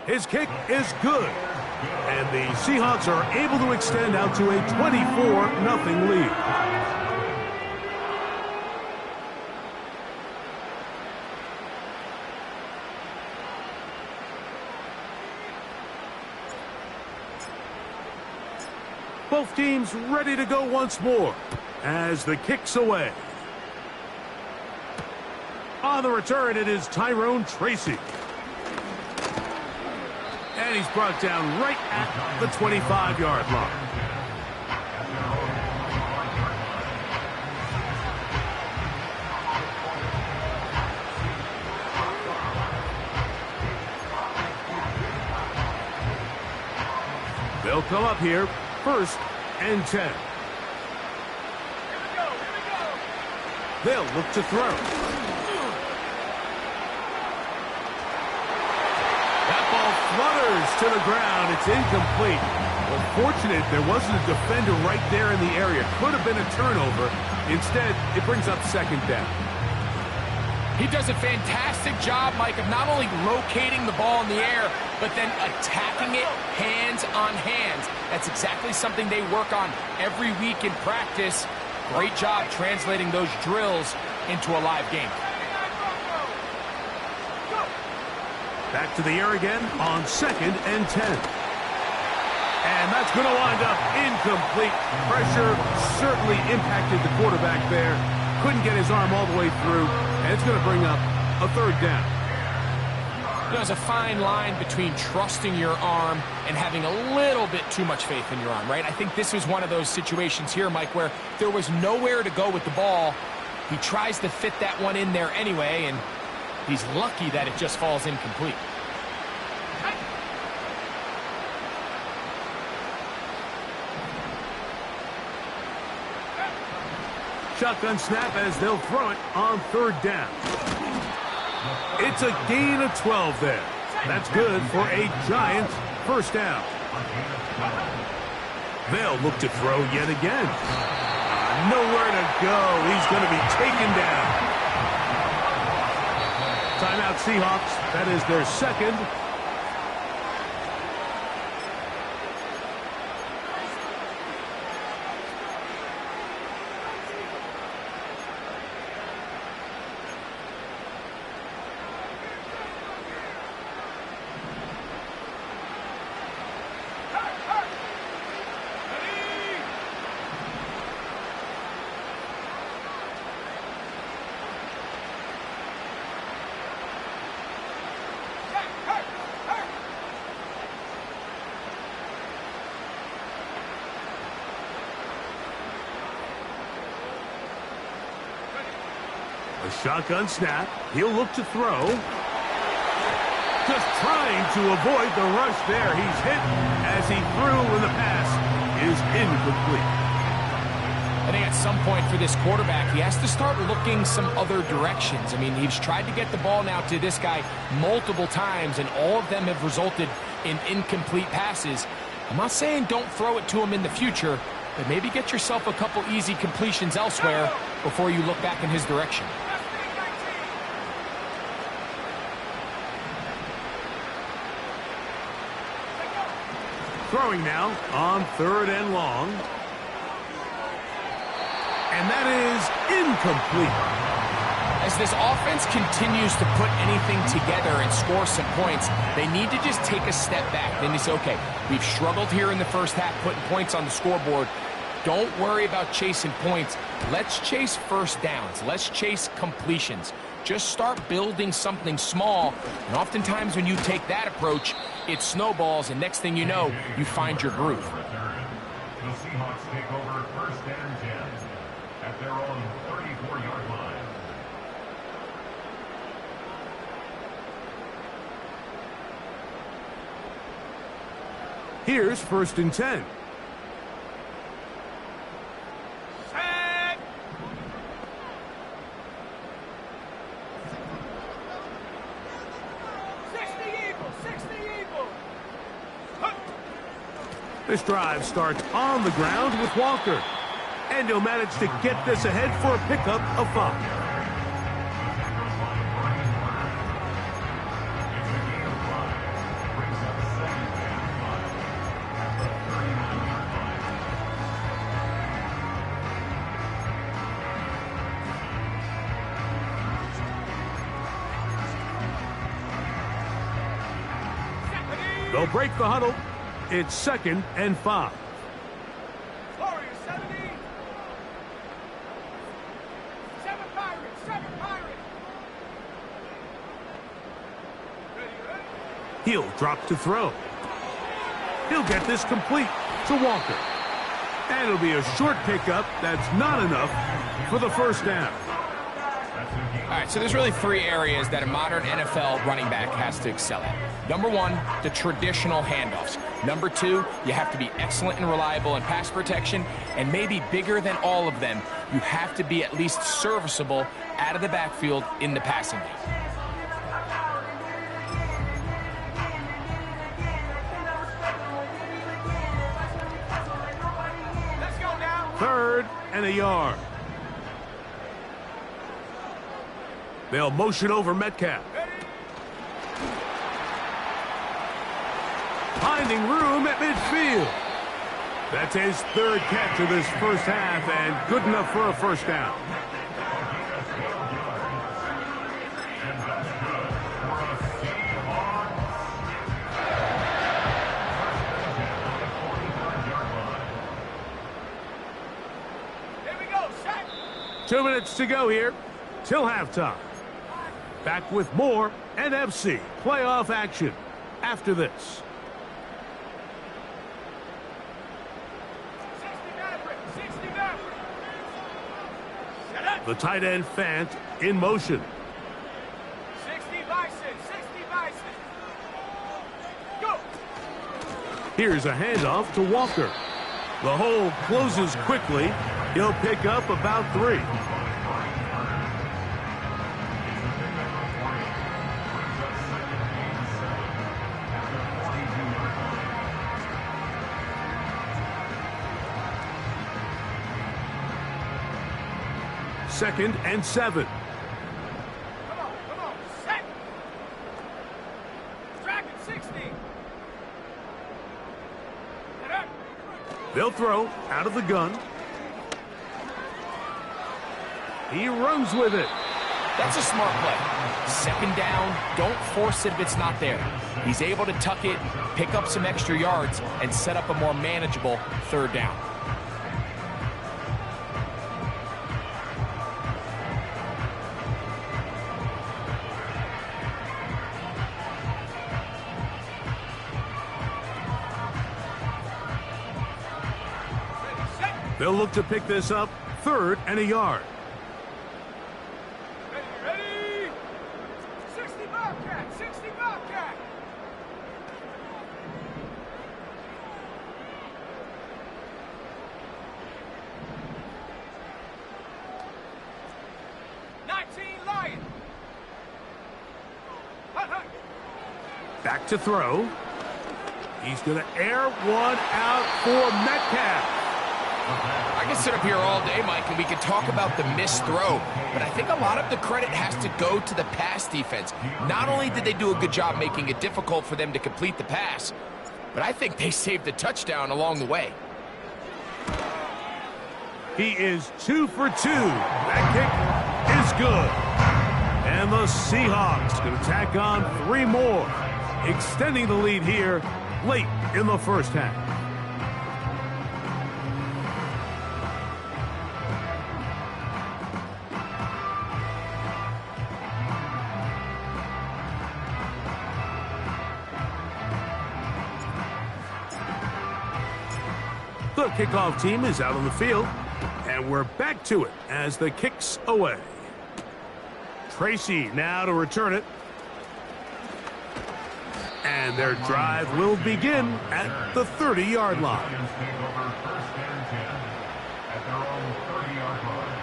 His kick is good. And the Seahawks are able to extend out to a 24-0 lead. Both teams ready to go once more as the kick's away. On the return, it is Tyrone Tracy. And he's brought down right at the 25-yard line. They'll come up here, 1st and 10. Here we go! They'll look to throw. Flutters to the ground. It's incomplete. Well, fortunate there wasn't a defender right there in the area. Could have been a turnover. Instead, it brings up 2nd down. He does a fantastic job, Mike, of not only locating the ball in the air, but then attacking it hands on hands. That's exactly something they work on every week in practice. Great job translating those drills into a live game. Back to the air again on 2nd and 10. And that's going to wind up incomplete. Pressure certainly impacted the quarterback there. Couldn't get his arm all the way through. And it's going to bring up a 3rd down. There's a fine line between trusting your arm and having a little bit too much faith in your arm, right? I think this was one of those situations here, Mike, where there was nowhere to go with the ball. He tries to fit that one in there anyway, and he's lucky that it just falls incomplete. Shotgun snap as they'll throw it on 3rd down. It's a gain of 12 there. That's good for a Giants 1st down. They'll look to throw yet again. Nowhere to go. He's going to be taken down. Timeout Seahawks. That is their 2nd. A shotgun snap. He'll look to throw. Just trying to avoid the rush there. He's hit as he threw, and the pass is incomplete. I think at some point for this quarterback, he has to start looking some other directions. I mean, he's tried to get the ball now to this guy multiple times, and all of them have resulted in incomplete passes. I'm not saying don't throw it to him in the future, but maybe get yourself a couple easy completions elsewhere before you look back in his direction. Throwing now on 3rd and long. And that is incomplete. As this offense continues to put anything together and score some points, they need to just take a step back. Then you say, okay, we've struggled here in the first half putting points on the scoreboard. Don't worry about chasing points. Let's chase first downs. Let's chase completions. Just start building something small. And oftentimes when you take that approach, it snowballs, and next thing you know, you find your groove. The Seahawks take over 1st and 10 at their own 34-yard line. Here's 1st and 10. Set. This drive starts on the ground with Walker. And he'll manage to get this ahead for a pickup of 5. They'll break the huddle. It's 2nd and 5. Warriors, 70. 7 Pirates, 7 Pirates. Ready, ready? He'll drop to throw. He'll get this complete to Walker. And it'll be a short pickup that's not enough for the 1st down. All right, so there's really 3 areas that a modern NFL running back has to excel at. Number 1, the traditional handoffs. Number 2, you have to be excellent and reliable in pass protection. And maybe bigger than all of them, you have to be at least serviceable out of the backfield in the passing game. Let's go now. 3rd and a yard. They'll motion over Metcalf. Finding room at midfield. That's his 3rd catch of this first half, and good enough for a 1st down. Here we go, set. 2 minutes to go here till halftime. Back with more NFC playoff action after this. 60 Maverick. Set up. The tight end Fant in motion. 60 Bison, 60 Bison. Go. Here's a handoff to Walker. The hole closes quickly. He'll pick up about 3. Second and 7. Come on, set. Dragon 60. Set up. They'll throw out of the gun. He runs with it. That's a smart play. 2nd down, don't force it if it's not there. He's able to tuck it, pick up some extra yards, and set up a more manageable 3rd down. They'll look to pick this up 3rd and a yard. Ready, Back to throw. He's going to air one out for Metcalf. I can sit up here all day, Mike, and we can talk about the missed throw, but I think a lot of the credit has to go to the pass defense. Not only did they do a good job making it difficult for them to complete the pass, but I think they saved the touchdown along the way. He is 2 for 2. That kick is good. And the Seahawks going to tack on 3 more, extending the lead here late in the first half. The kickoff team is out on the field, and we're back to it as the kick's away. Tracy now to return it. And their drive will begin at the 30-yard line. At their own 30-yard line.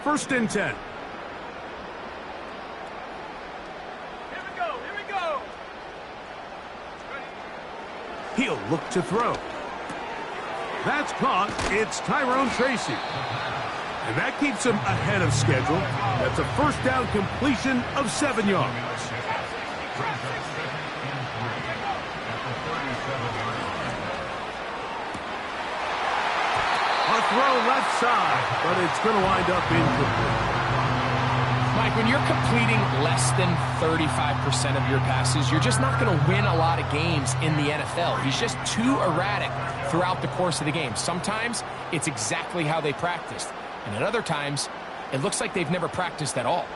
First and 10. Here we go, here we go. He'll look to throw. That's caught. It's Tyrone Tracy. And that keeps him ahead of schedule. That's a first down completion of 7 yards. A throw left side, but it's going to wind up incomplete. Mike, when you're completing less than 35% of your passes, you're just not going to win a lot of games in the NFL. He's just too erratic throughout the course of the game. Sometimes it's exactly how they practiced, and at other times it looks like they've never practiced at all.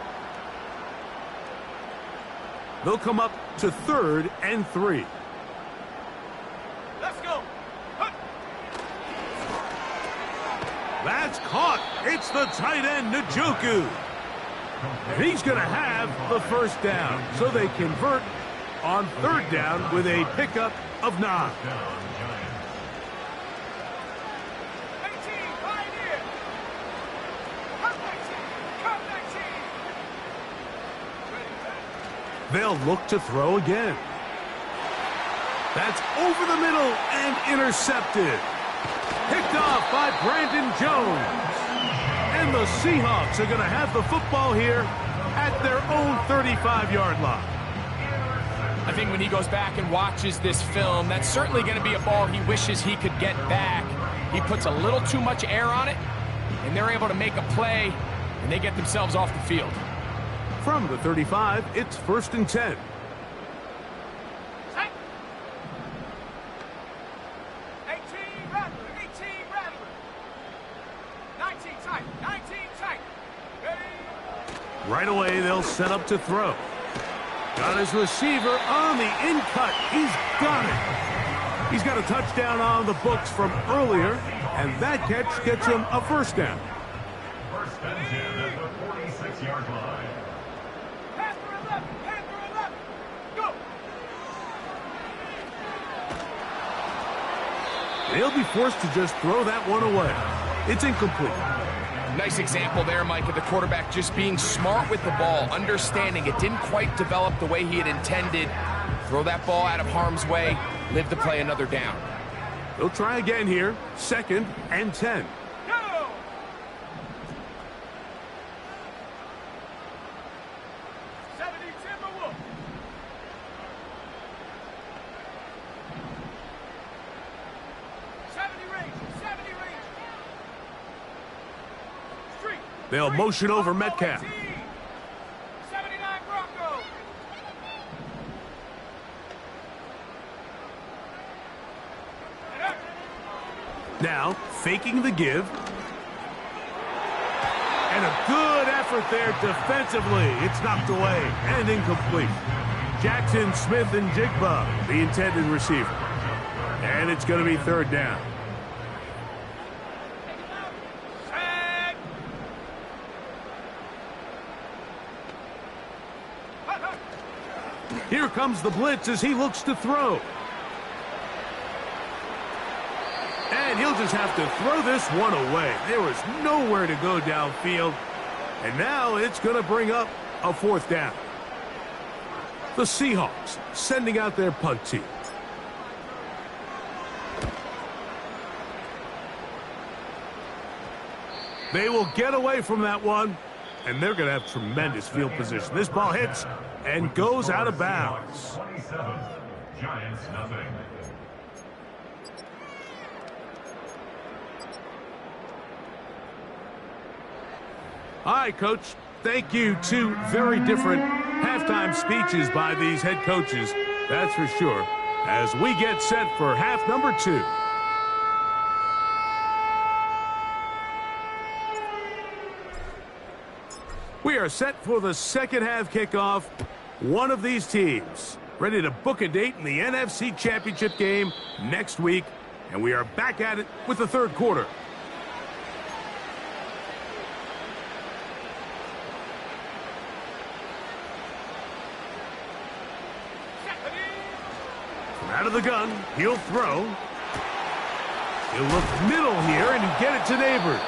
They'll come up to 3rd and 3. Let's go. That's caught. It's the tight end, Njoku. And he's going to have the first down. So they convert on 3rd down with a pickup of 9. 18, Pioneer. Cut 19. They'll look to throw again. That's over the middle and intercepted. Picked off by Brandon Jones. And the Seahawks are going to have the football here at their own 35-yard line. I think when he goes back and watches this film, that's certainly going to be a ball he wishes he could get back. He puts a little too much air on it, and they're able to make a play, and they get themselves off the field. From the 35, it's 1st and 10. Tight. 18, Rattler. 18, Rattler. 19, tight. 19, tight. Ready? Right away, they'll set up to throw. Got his receiver on the in-cut. He's got it. He's got a touchdown on the books from earlier, and that catch gets him a first down. First and 10 at the 46-yard line. Pass for 11. Pass for 11. Go. They'll be forced to just throw that one away. It's incomplete. Nice example there, Mike, of the quarterback just being smart with the ball, understanding it didn't quite develop the way he had intended. Throw that ball out of harm's way, live to play another down. They'll try again here. 2nd and 10. Go. 70 Timberwolf. They'll motion over Metcalf. 79 Bronco. Now, faking the give. And a good effort there defensively. It's knocked away and incomplete. Jackson, Smith, and Jigba, the intended receiver. And it's going to be 3rd down. Here comes the blitz as he looks to throw. And he'll just have to throw this one away. There was nowhere to go downfield. And now it's going to bring up a fourth down. The Seahawks sending out their punt team. They will get away from that one, and they're going to have tremendous field position. This ball hits and goes out of bounds. 27, Giants nothing. All right, Coach. Thank you. Two very different halftime speeches by these head coaches, that's for sure, as we get set for half number 2. We are set for the second half kickoff. One of these teams ready to book a date in the NFC Championship game next week, and we are back at it with the third quarter. Out of the gun, he'll throw. He'll look middle here and get it to Neighbors.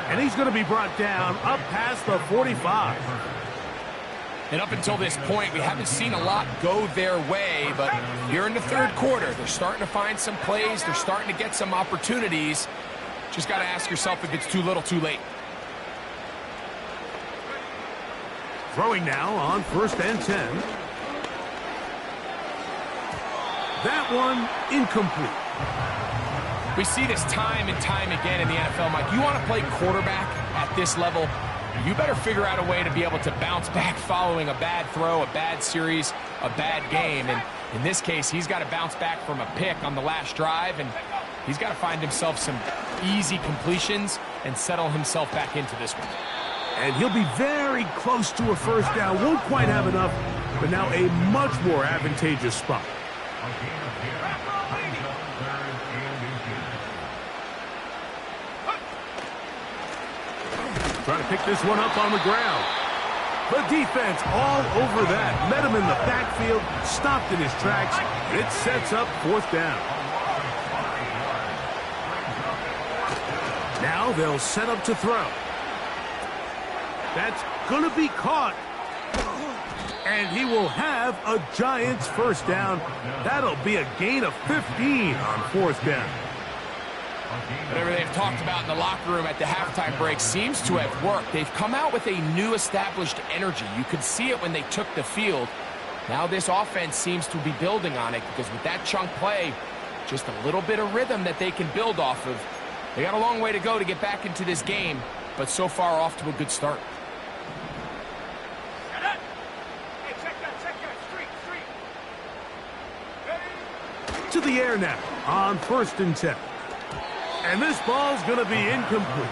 And he's going to be brought down up past the 45. And up until this point, we haven't seen a lot go their way, but here in the third quarter, they're starting to find some plays. They're starting to get some opportunities. Just got to ask yourself if it's too little, too late. Throwing now on 1st and 10. That one incomplete. We see this time and time again in the NFL, Mike. You want to play quarterback at this level, you better figure out a way to be able to bounce back following a bad throw, a bad series, a bad game. And in this case, he's got to bounce back from a pick on the last drive, and he's got to find himself some easy completions and settle himself back into this one. And he'll be very close to a first down. Won't quite have enough, but now a much more advantageous spot. Trying to pick this one up on the ground. The defense all over that. Met him in the backfield, stopped in his tracks, and it sets up 4th down. Now they'll set up to throw. That's going to be caught. And he will have a Giants first down. That'll be a gain of 15 on 4th down. Whatever they've talked about in the locker room at the halftime break seems to have worked. They've come out with a new established energy. You could see it when they took the field. Now this offense seems to be building on it because with that chunk play, just a little bit of rhythm that they can build off of. They got a long way to go to get back into this game, but so far off to a good start. To the air now on 1st and 10. And this ball's going to be incomplete.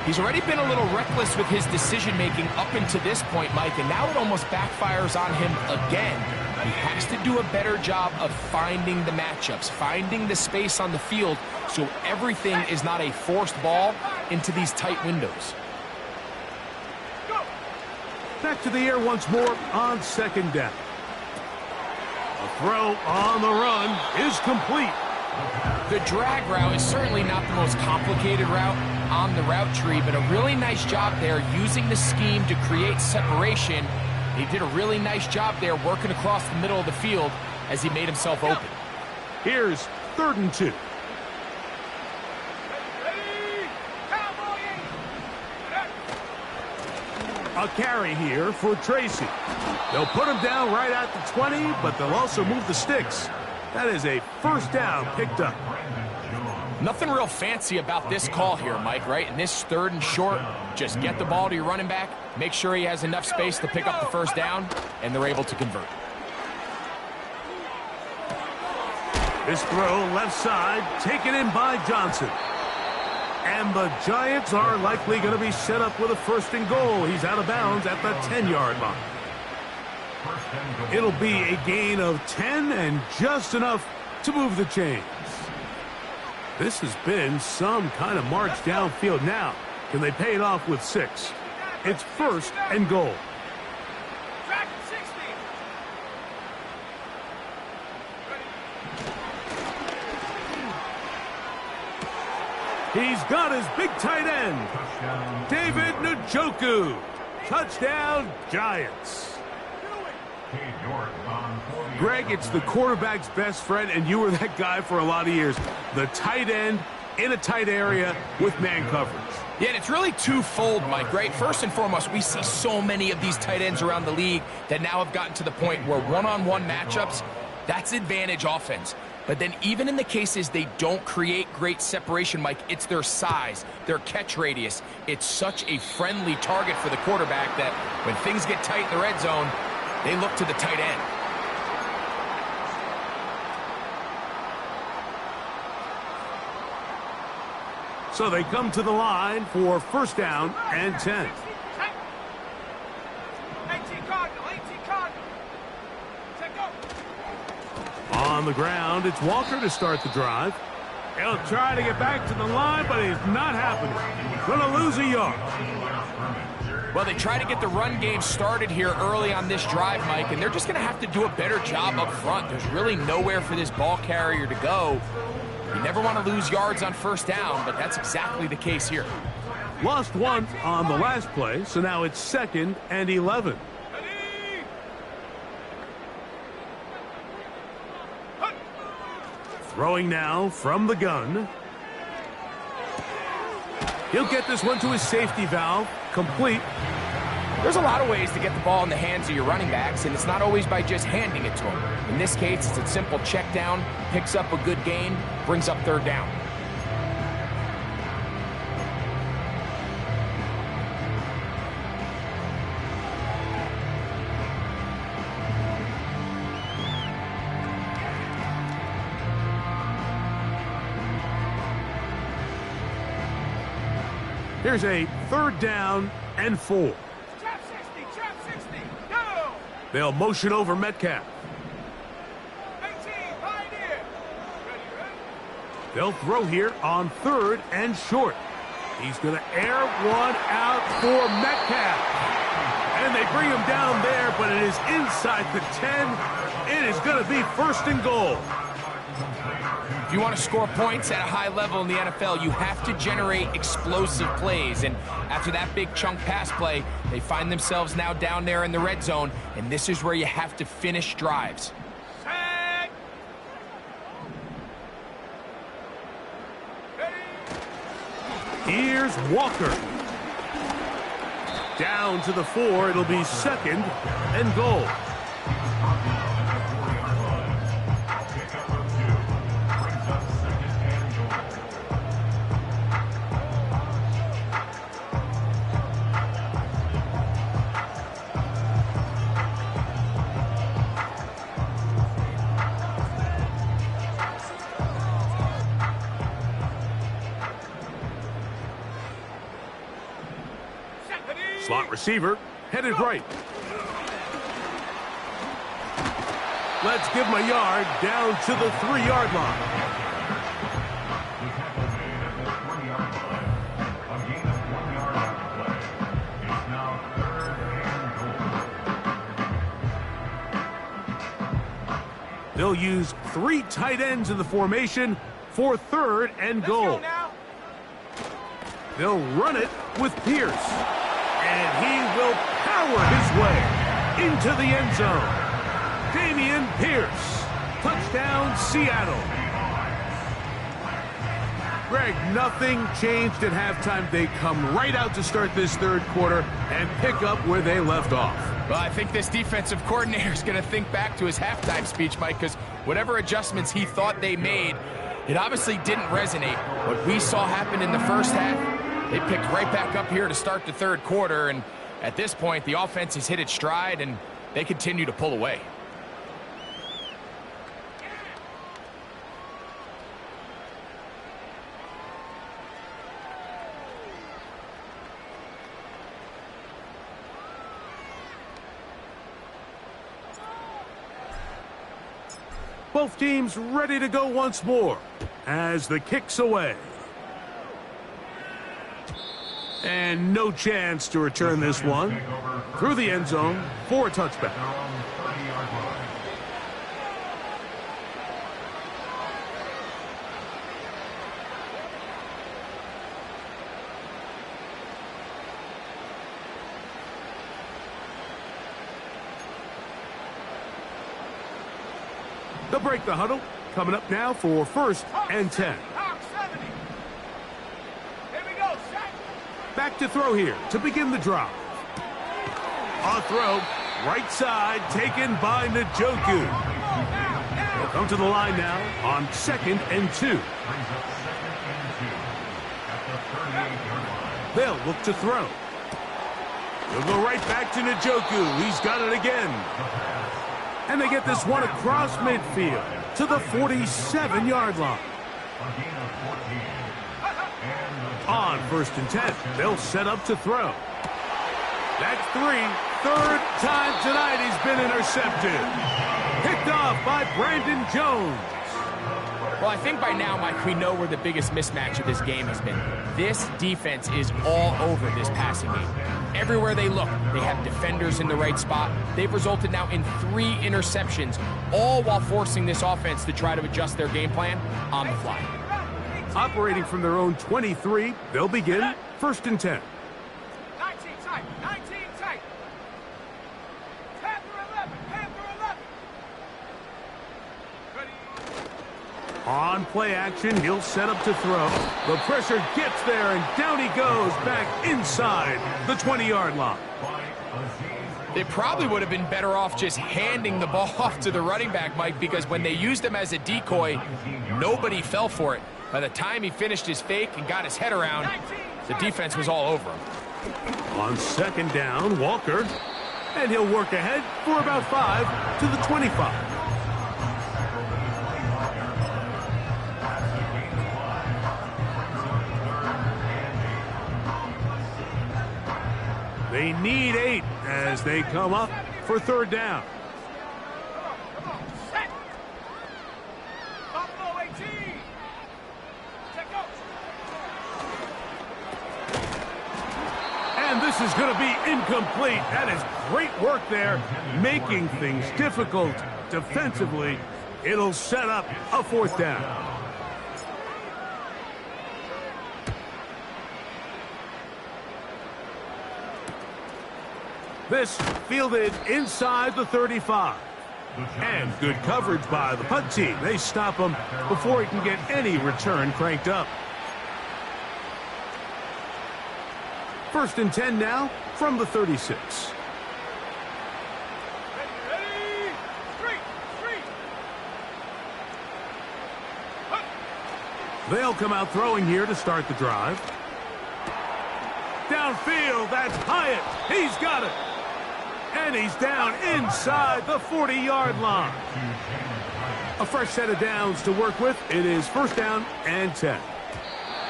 He's already been a little reckless with his decision-making up until this point, Mike, and now it almost backfires on him again. He has to do a better job of finding the matchups, finding the space on the field so everything is not a forced ball into these tight windows. Back to the air once more on 2nd down. A throw on the run is complete. The drag route is certainly not the most complicated route on the route tree, but a really nice job there using the scheme to create separation. He did a really nice job there working across the middle of the field as he made himself open. Here's 3rd and 2. A carry here for Tracy. They'll put him down right at the 20, but they'll also move the sticks. That is a first down picked up. Nothing real fancy about this call here, Mike, right? In this 3rd and short, just get the ball to your running back, make sure he has enough space to pick up the first down, and they're able to convert. This throw left side, taken in by Johnson. And the Giants are likely going to be set up with a 1st and goal. He's out of bounds at the 10-yard line. It'll be a gain of 10 and just enough to move the chains. This has been some kind of march downfield. Now, can they pay it off with 6? It's 1st and goal. Track 16. He's got his big tight end, David Njoku. Touchdown, Giants. Greg, it's the quarterback's best friend, and you were that guy for a lot of years. The tight end in a tight area with man coverage. Yeah, and it's really twofold, Mike, right? First and foremost, we see so many of these tight ends around the league that now have gotten to the point where one-on-one matchups, that's advantage offense. But then even in the cases they don't create great separation, Mike, it's their size, their catch radius. It's such a friendly target for the quarterback that when things get tight in the red zone, they look to the tight end. So they come to the line for first down and 10. 18 Cardinal. Check go. On the ground, it's Walker to start the drive. He'll try to get back to the line, but it's not happening. Gonna lose a yard. Well, they try to get the run game started here early on this drive, Mike, and they're just going to have to do a better job up front. There's really nowhere for this ball carrier to go. You never want to lose yards on first down, but that's exactly the case here. Lost one on the last play, so now it's 2nd and 11. Throwing now from the gun. He'll get this one to his safety valve, complete. There's a lot of ways to get the ball in the hands of your running backs, and it's not always by just handing it to them. In this case, it's a simple check down, picks up a good gain, brings up third down. Here's a 3rd down and 4. Trap 60, go! They'll motion over Metcalf. 18, Pioneer. Ready? They'll throw here on 3rd and short. He's going to air one out for Metcalf. And they bring him down there, but it is inside the 10. It is going to be 1st and goal. If you want to score points at a high level in the NFL, you have to generate explosive plays. And after that big chunk pass play, they find themselves now down there in the red zone, and this is where you have to finish drives. Set. Here's Walker. Down to the 4. It'll be 2nd and goal. Slot receiver, headed right. Let's give him a yard down to the 3-yard line. The tackle made at the 3-yard line. A gain of 1 yard on the play. It's now 3rd and goal. They'll use 3 tight ends in the formation for 3rd and goal. They'll run it with Pierce. And he will power his way into the end zone. Dameon Pierce. Touchdown, Seattle. Greg, nothing changed at halftime. They come right out to start this 3rd quarter and pick up where they left off. Well, I think this defensive coordinator is going to think back to his halftime speech, Mike, because whatever adjustments he thought they made, it obviously didn't resonate. What we saw happen in the first half, they picked right back up here to start the 3rd quarter, and at this point, the offense has hit its stride, and they continue to pull away. Both teams ready to go once more as the kick's away. And no chance to return this one through the end zone for a touchback. They'll break the huddle. Coming up now for 1st and 10. Hawk 70. Here we go, set. Back to throw here to begin the drive. On throw, right side, taken by Njoku. They'll come to the line now on 2nd and 2. Brings up 2nd and 2 at the 38-yard line. They'll look to throw. They'll go right back to Njoku. He's got it again. And they get this one across midfield to the 47-yard line. A gain of 14. On 1st and 10, they'll set up to throw. That's 3. 3rd time tonight he's been intercepted. Picked off by Brandon Jones. Well, I think by now, Mike, we know where the biggest mismatch of this game has been. This defense is all over this passing game. Everywhere they look, they have defenders in the right spot. They've resulted now in 3 interceptions, all while forcing this offense to try to adjust their game plan on the fly. Operating from their own 23, they'll begin 1st and 10. 19 tight, 19 tight. Panther 11, Panther 11. Ready. On play action, he'll set up to throw. The pressure gets there, and down he goes back inside the 20-yard line. They probably would have been better off just handing the ball off to the running back, Mike, because when they used him as a decoy, nobody fell for it. By the time he finished his fake and got his head around, the defense was all over him. On 2nd down, Walker. And he'll work ahead for about 5 to the 25. They need 8 as they come up for 3rd down. Come on, set. Buffalo 18. Check out. And this is going to be incomplete. That is great work there, making things difficult defensively. It'll set up a 4th down. This fielded inside the 35. And good coverage by the punt team. They stop him before he can get any return cranked up. 1st and 10 now from the 36. Ready. Street. They'll come out throwing here to start the drive. Downfield, that's Hyatt. He's got it. And he's down inside the 40-yard line. A fresh set of downs to work with. It is 1st down and 10.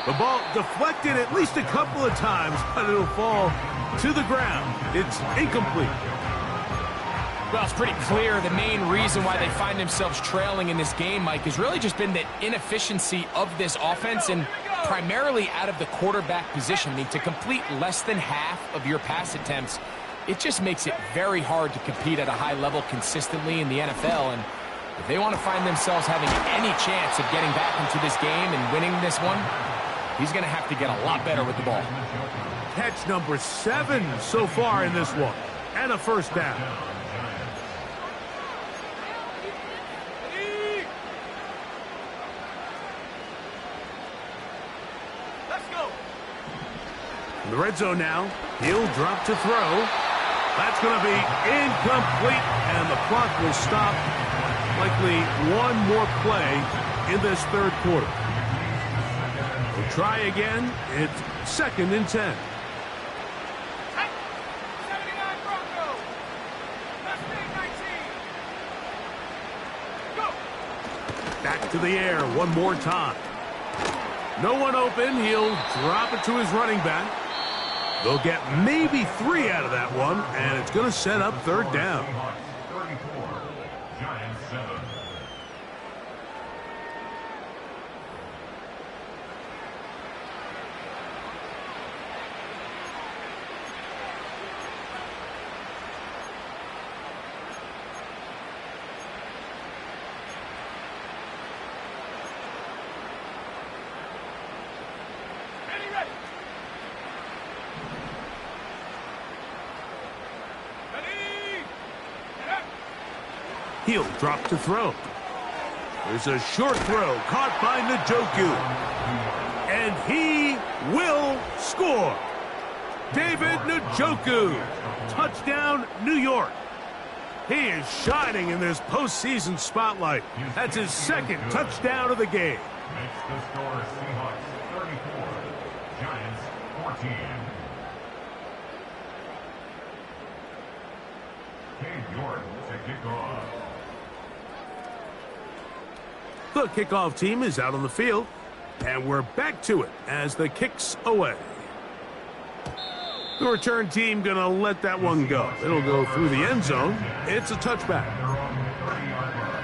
The ball deflected at least a couple of times, but it'll fall to the ground. It's incomplete. Well, it's pretty clear the main reason why they find themselves trailing in this game, Mike, has really just been the inefficiency of this offense and primarily out of the quarterback position. I mean, to complete less than half of your pass attempts, it just makes it very hard to compete at a high level consistently in the NFL. And if they want to find themselves having any chance of getting back into this game and winning this one, he's going to have to get a lot better with the ball. Catch number 7 so far in this one. And a 1st down. Let's go. In the red zone now, he'll drop to throw. That's going to be incomplete, and the clock will stop. Likely one more play in this 3rd quarter. We'll try again. It's 2nd and 10. 79 Broncos. Let's make 19. Go. Back to the air one more time. No one open. He'll drop it to his running back. They'll get maybe 3 out of that one, and it's going to set up 3rd down. 34, Giants 7. He'll drop to throw. There's a short throw caught by Njoku. And he will score. David Njoku. Touchdown, New York. He is shining in this postseason spotlight. That's his second touchdown of the game. Makes the score Seahawks 34, Giants 14. Cade York to kick off. The kickoff team is out on the field, and we're back to it as the kick's away. The return team going to let that one go. It'll go through the end zone. It's a touchback. They're on the 30-yard line.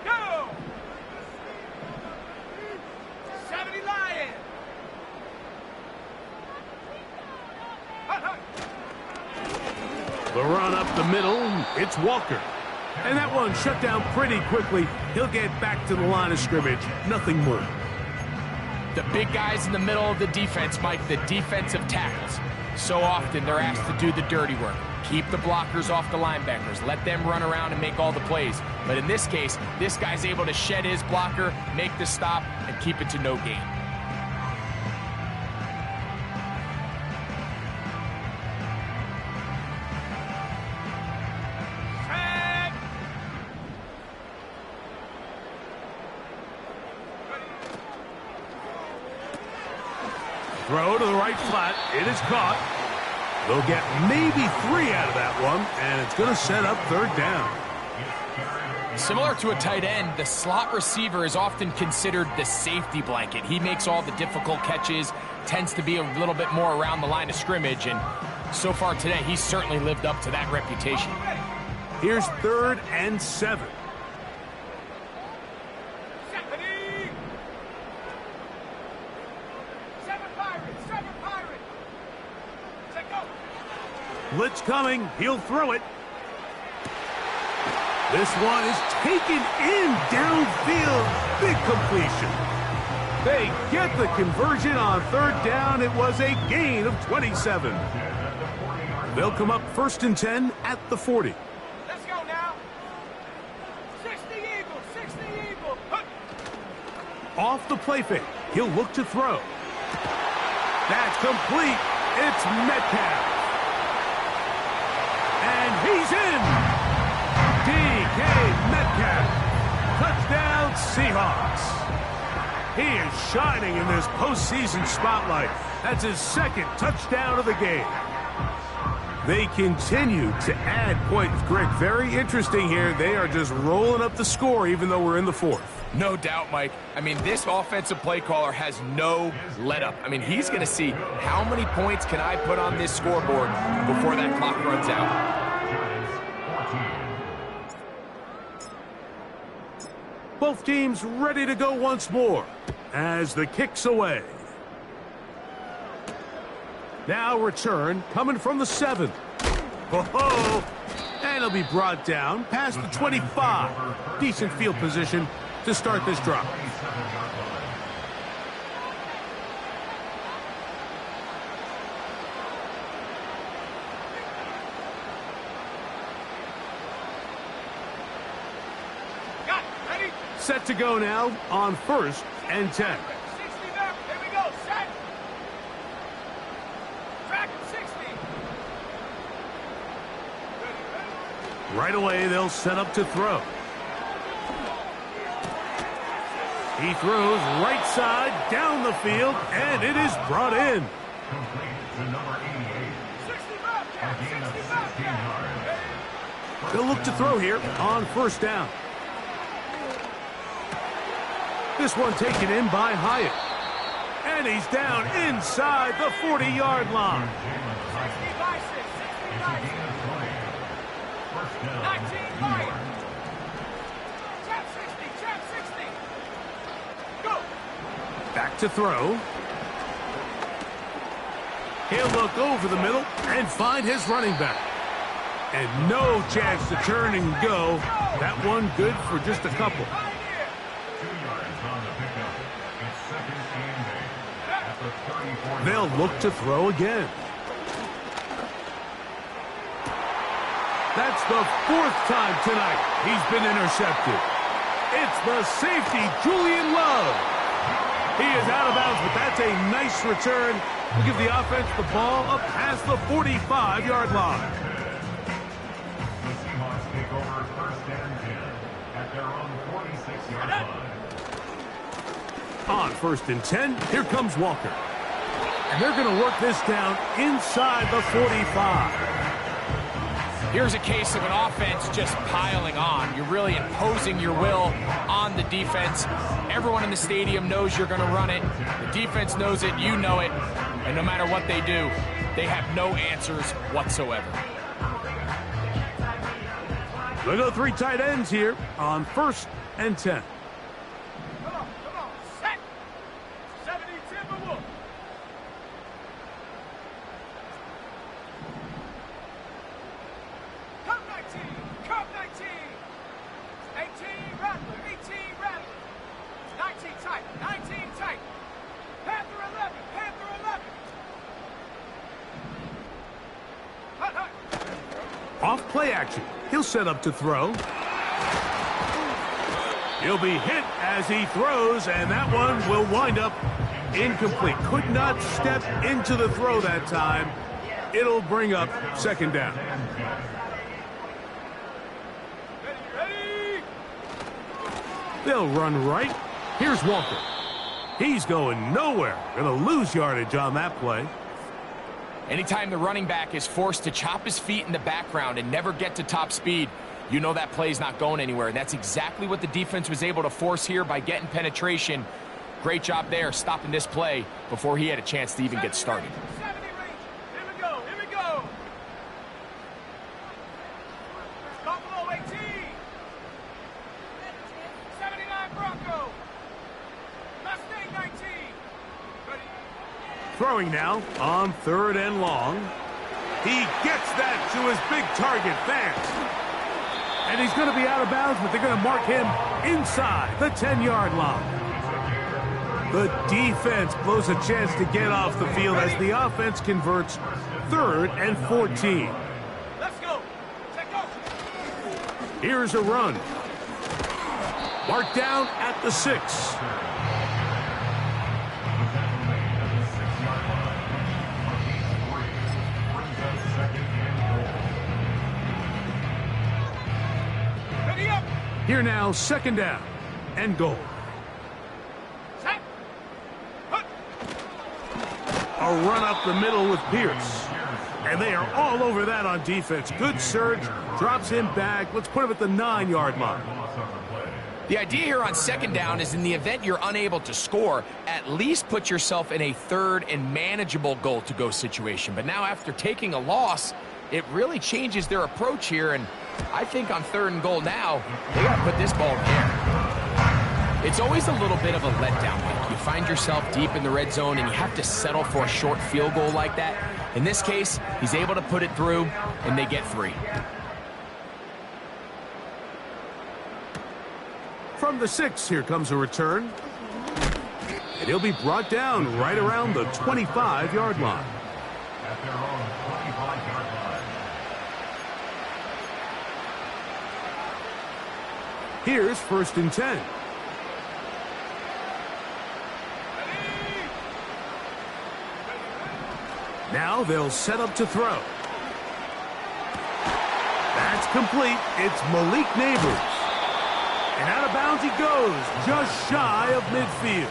Go! 70 Lions! The run up the middle, it's Walker. And that one shut down pretty quickly. He'll get back to the line of scrimmage. Nothing more. The big guys in the middle of the defense, Mike, the defensive tackles. So often they're asked to do the dirty work. Keep the blockers off the linebackers. Let them run around and make all the plays. But in this case, this guy's able to shed his blocker, make the stop, and keep it to no gain. Throw to the right flat. It is caught. They'll get maybe 3 out of that one, and it's going to set up third down. Similar to a tight end, the slot receiver is often considered the safety blanket. He makes all the difficult catches, tends to be a little bit more around the line of scrimmage, and so far today, he's certainly lived up to that reputation. Here's 3rd and 7. Blitz coming. He'll throw it. This one is taken in downfield. Big completion. They get the conversion on 3rd down. It was a gain of 27. They'll come up 1st and 10 at the 40. Let's go now. 60 Eagle, 60 Eagle. Off the play fake. He'll look to throw. That's complete. It's Metcalf. And he's in. DK Metcalf. Touchdown, Seahawks. He is shining in this postseason spotlight. That's his 2nd touchdown of the game. They continue to add points. Greg, very interesting here. They are just rolling up the score even though we're in the 4th. No doubt, Mike. I mean, this offensive play caller has no let-up. I mean, he's going to see how many points can I put on this scoreboard before that clock runs out. Both teams ready to go once more as the kick's away. Now return coming from the 7. Oh, and it'll be brought down past the 25. Decent field position to start this drive. Set to go now on 1st and 10. 60 back. Here we go. Set. Track 60. Right away, they'll set up to throw. He throws right side down the field, and it is brought in. Complete to number 88. 60 back. A gain of 16 yards. They'll look to throw here on 1st down. This one taken in by Hyatt. And he's down inside the 40-yard line. 60 by 6. 60 by 6. 19 Lions. Chap 60. Chap 60. Go. Back to throw. He'll look over the middle and find his running back. And no chance to turn and go. That one good for just a couple. 2 yards on the pickup. It's 2nd and 8. At the 34. They'll look to throw again. That's the 4th time tonight he's been intercepted. It's the safety, Julian Love. He is out of bounds, but that's a nice return. We'll give the offense the ball up past the 45-yard line. The Seahawks take over 1st and 10 at their own 46-yard line. On 1st and 10, here comes Walker. And they're going to work this down inside the 45. Here's a case of an offense just piling on. You're really imposing your will on the defense. Everyone in the stadium knows you're going to run it. The defense knows it, you know it. And no matter what they do, they have no answers whatsoever. We'll go 3 tight ends here on 1st and 10. Come on, set. 70 Timberwolves. Cup 19. 18 Rattler. 19 tight. Panther 11. Hut. Off play action. He'll set up to throw. He'll be hit as he throws, and that one will wind up incomplete. Could not step into the throw that time. It'll bring up 2nd down. Ready. They'll run right. Here's Walker. He's going nowhere. Going to lose yardage on that play. Anytime the running back is forced to chop his feet in the background and never get to top speed, you know that play's not going anywhere. And that's exactly what the defense was able to force here by getting penetration. Great job there, stopping this play before he had a chance to even get started. 70 range. Here we go. Buffalo 18. 79 Bronco. Mustang 19. Ready. Throwing now on 3rd and long. He gets that to his big target fast. And he's going to be out of bounds, but they're going to mark him inside the 10-yard line. The defense blows a chance to get off the field as the offense converts 3rd and 14. Let's go. Check off. Here's a run. Marked down at the 6. Ready up. Here now, 2nd down and goal. Set. Hut. A run up the middle with Pierce. And they are all over that on defense. Good surge, drops him back. Let's put him at the 9-yard line. The idea here on 2nd down is in the event you're unable to score, at least put yourself in a 3rd and manageable goal-to-go situation. But now after taking a loss, it really changes their approach here. And I think on 3rd and goal now, they got to put this ball in the air. It's always a little bit of a letdown, Mike. You find yourself deep in the red zone and you have to settle for a short field goal like that. In this case, he's able to put it through, and they get 3. From the 6, here comes a return. And he'll be brought down right around the 25-yard line. At their own 25-yard line. Here's 1st and 10. Now they'll set up to throw. That's complete. It's Malik Neighbors. And out of bounds he goes, just shy of midfield.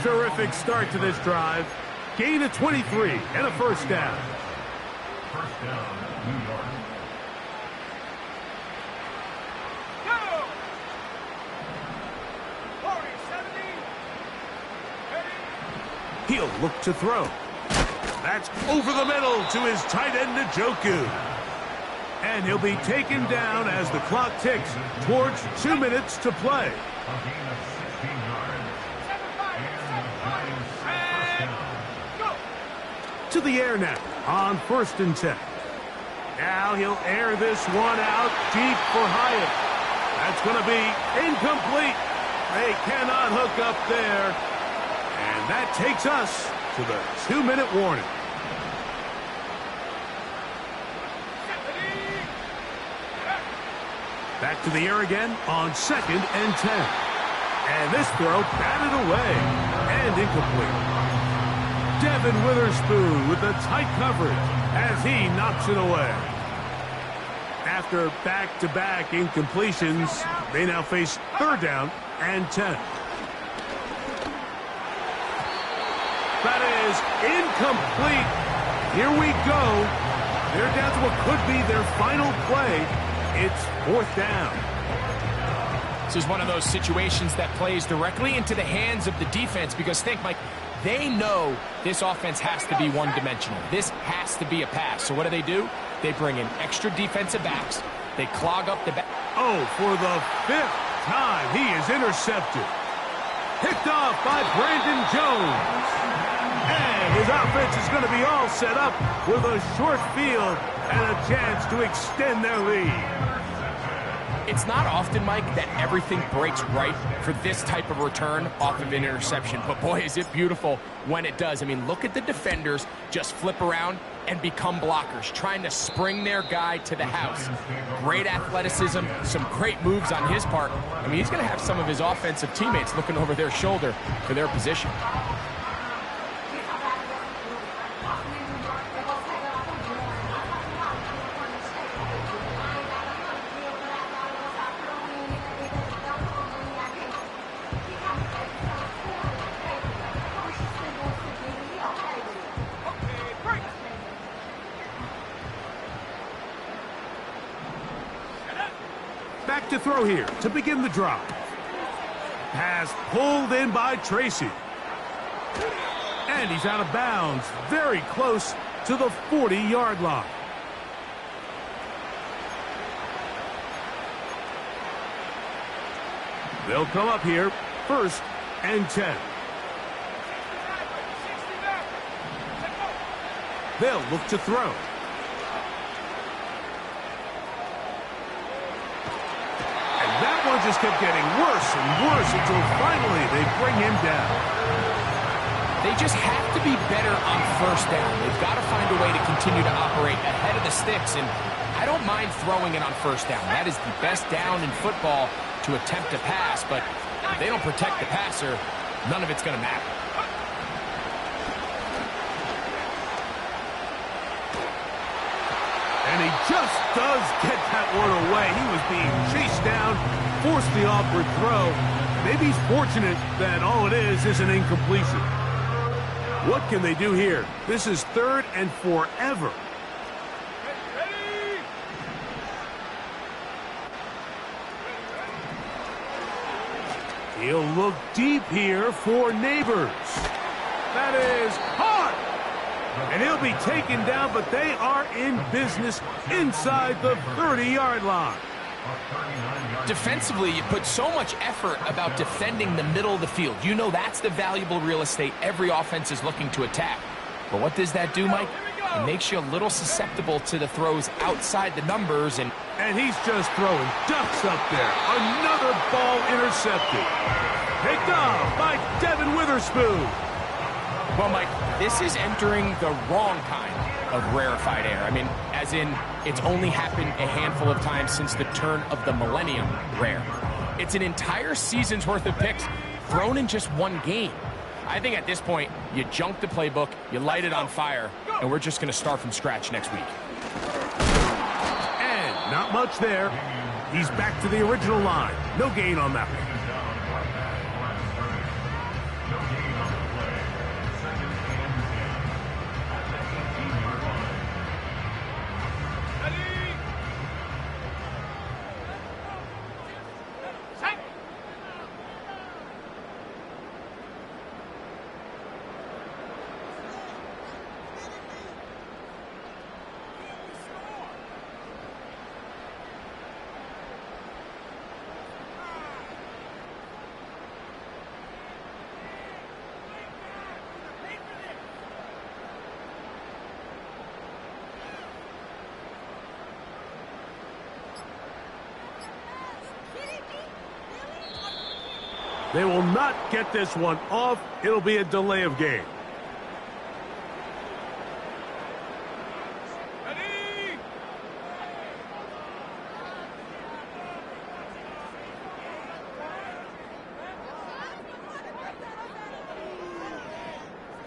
Terrific start to this drive. Gain of 23 and a 1st down. 1st down, New York. Go. 40, 70. Ready. He'll look to throw. That's over the middle to his tight end, Njoku. And he'll be taken down as the clock ticks towards 2 minutes to play. A gain of 16 yards. 7-5, 7-5. And go. To the air now on 1st and 10. Now he'll air this one out deep for Hyatt. That's going to be incomplete. They cannot hook up there. And that takes us to the 2-minute warning. Back to the air again on 2nd and 10. And this throw batted away and incomplete. Devin Witherspoon with the tight coverage as he knocks it away. After back-to-back incompletions, they now face 3rd down and 10. That is incomplete. Here we go. They're down to what could be their final play. It's 4th down. This is one of those situations that plays directly into the hands of the defense because think, Mike, they know this offense has to be one-dimensional. This has to be a pass. So what do? They bring in extra defensive backs. They clog up the back. Oh, for the 5th time, he is intercepted. Picked off by Brandon Jones. And his offense is going to be all set up with a short field and a chance to extend their lead. It's not often, Mike, that everything breaks right for this type of return off of an interception. But boy, is it beautiful when it does. I mean, look at the defenders just flip around and become blockers, trying to spring their guy to the house. Great athleticism, some great moves on his part. I mean, he's going to have some of his offensive teammates looking over their shoulder for their position. Back to throw here to begin the drive. Pass pulled in by Tracy. And he's out of bounds, very close to the 40-yard line. They'll come up here, 1st and 10. They'll look to throw. That one just kept getting worse and worse until finally they bring him down. They just have to be better on 1st down. They've got to find a way to continue to operate ahead of the sticks, and I don't mind throwing it on 1st down. That is the best down in football to attempt to pass, but if they don't protect the passer, none of it's going to matter. And he just does get that one away. He was being chased down, forced the awkward throw. Maybe he's fortunate that all it is an incompletion. What can they do here? This is 3rd and forever. He'll look deep here for Neighbors. That is hard. And he'll be taken down, but they are in business inside the 30-yard line. Defensively, you put so much effort about defending the middle of the field. You know that's the valuable real estate every offense is looking to attack. But what does that do, Mike? It makes you a little susceptible to the throws outside the numbers. And he's just throwing ducks up there. Another ball intercepted. Picked off by Devin Witherspoon. Well, Mike, this is entering the wrong kind of rarefied air. I mean, as in, it's only happened a handful of times since the turn of the millennium rare. It's an entire season's worth of picks thrown in just one game. I think at this point, you junk the playbook, you light it on fire, and we're just going to start from scratch next week. And not much there. He's back to the original line. No gain on that one. They will not get this one off. It'll be a delay of game. Ready?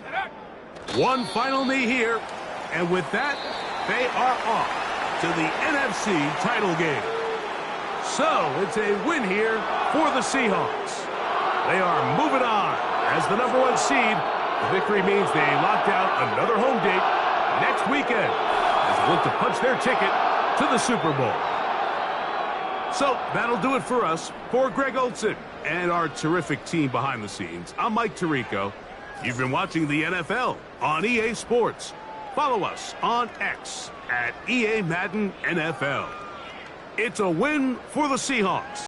Set up. One final knee here, and with that, they are off to the NFC title game. So, it's a win here for the Seahawks. They are moving on as the #1 seed. The victory means they locked out another home date next weekend as they look to punch their ticket to the Super Bowl. So, that'll do it for us. For Greg Olson and our terrific team behind the scenes, I'm Mike Tirico. You've been watching the NFL on EA Sports. Follow us on X at EA Madden NFL. It's a win for the Seahawks.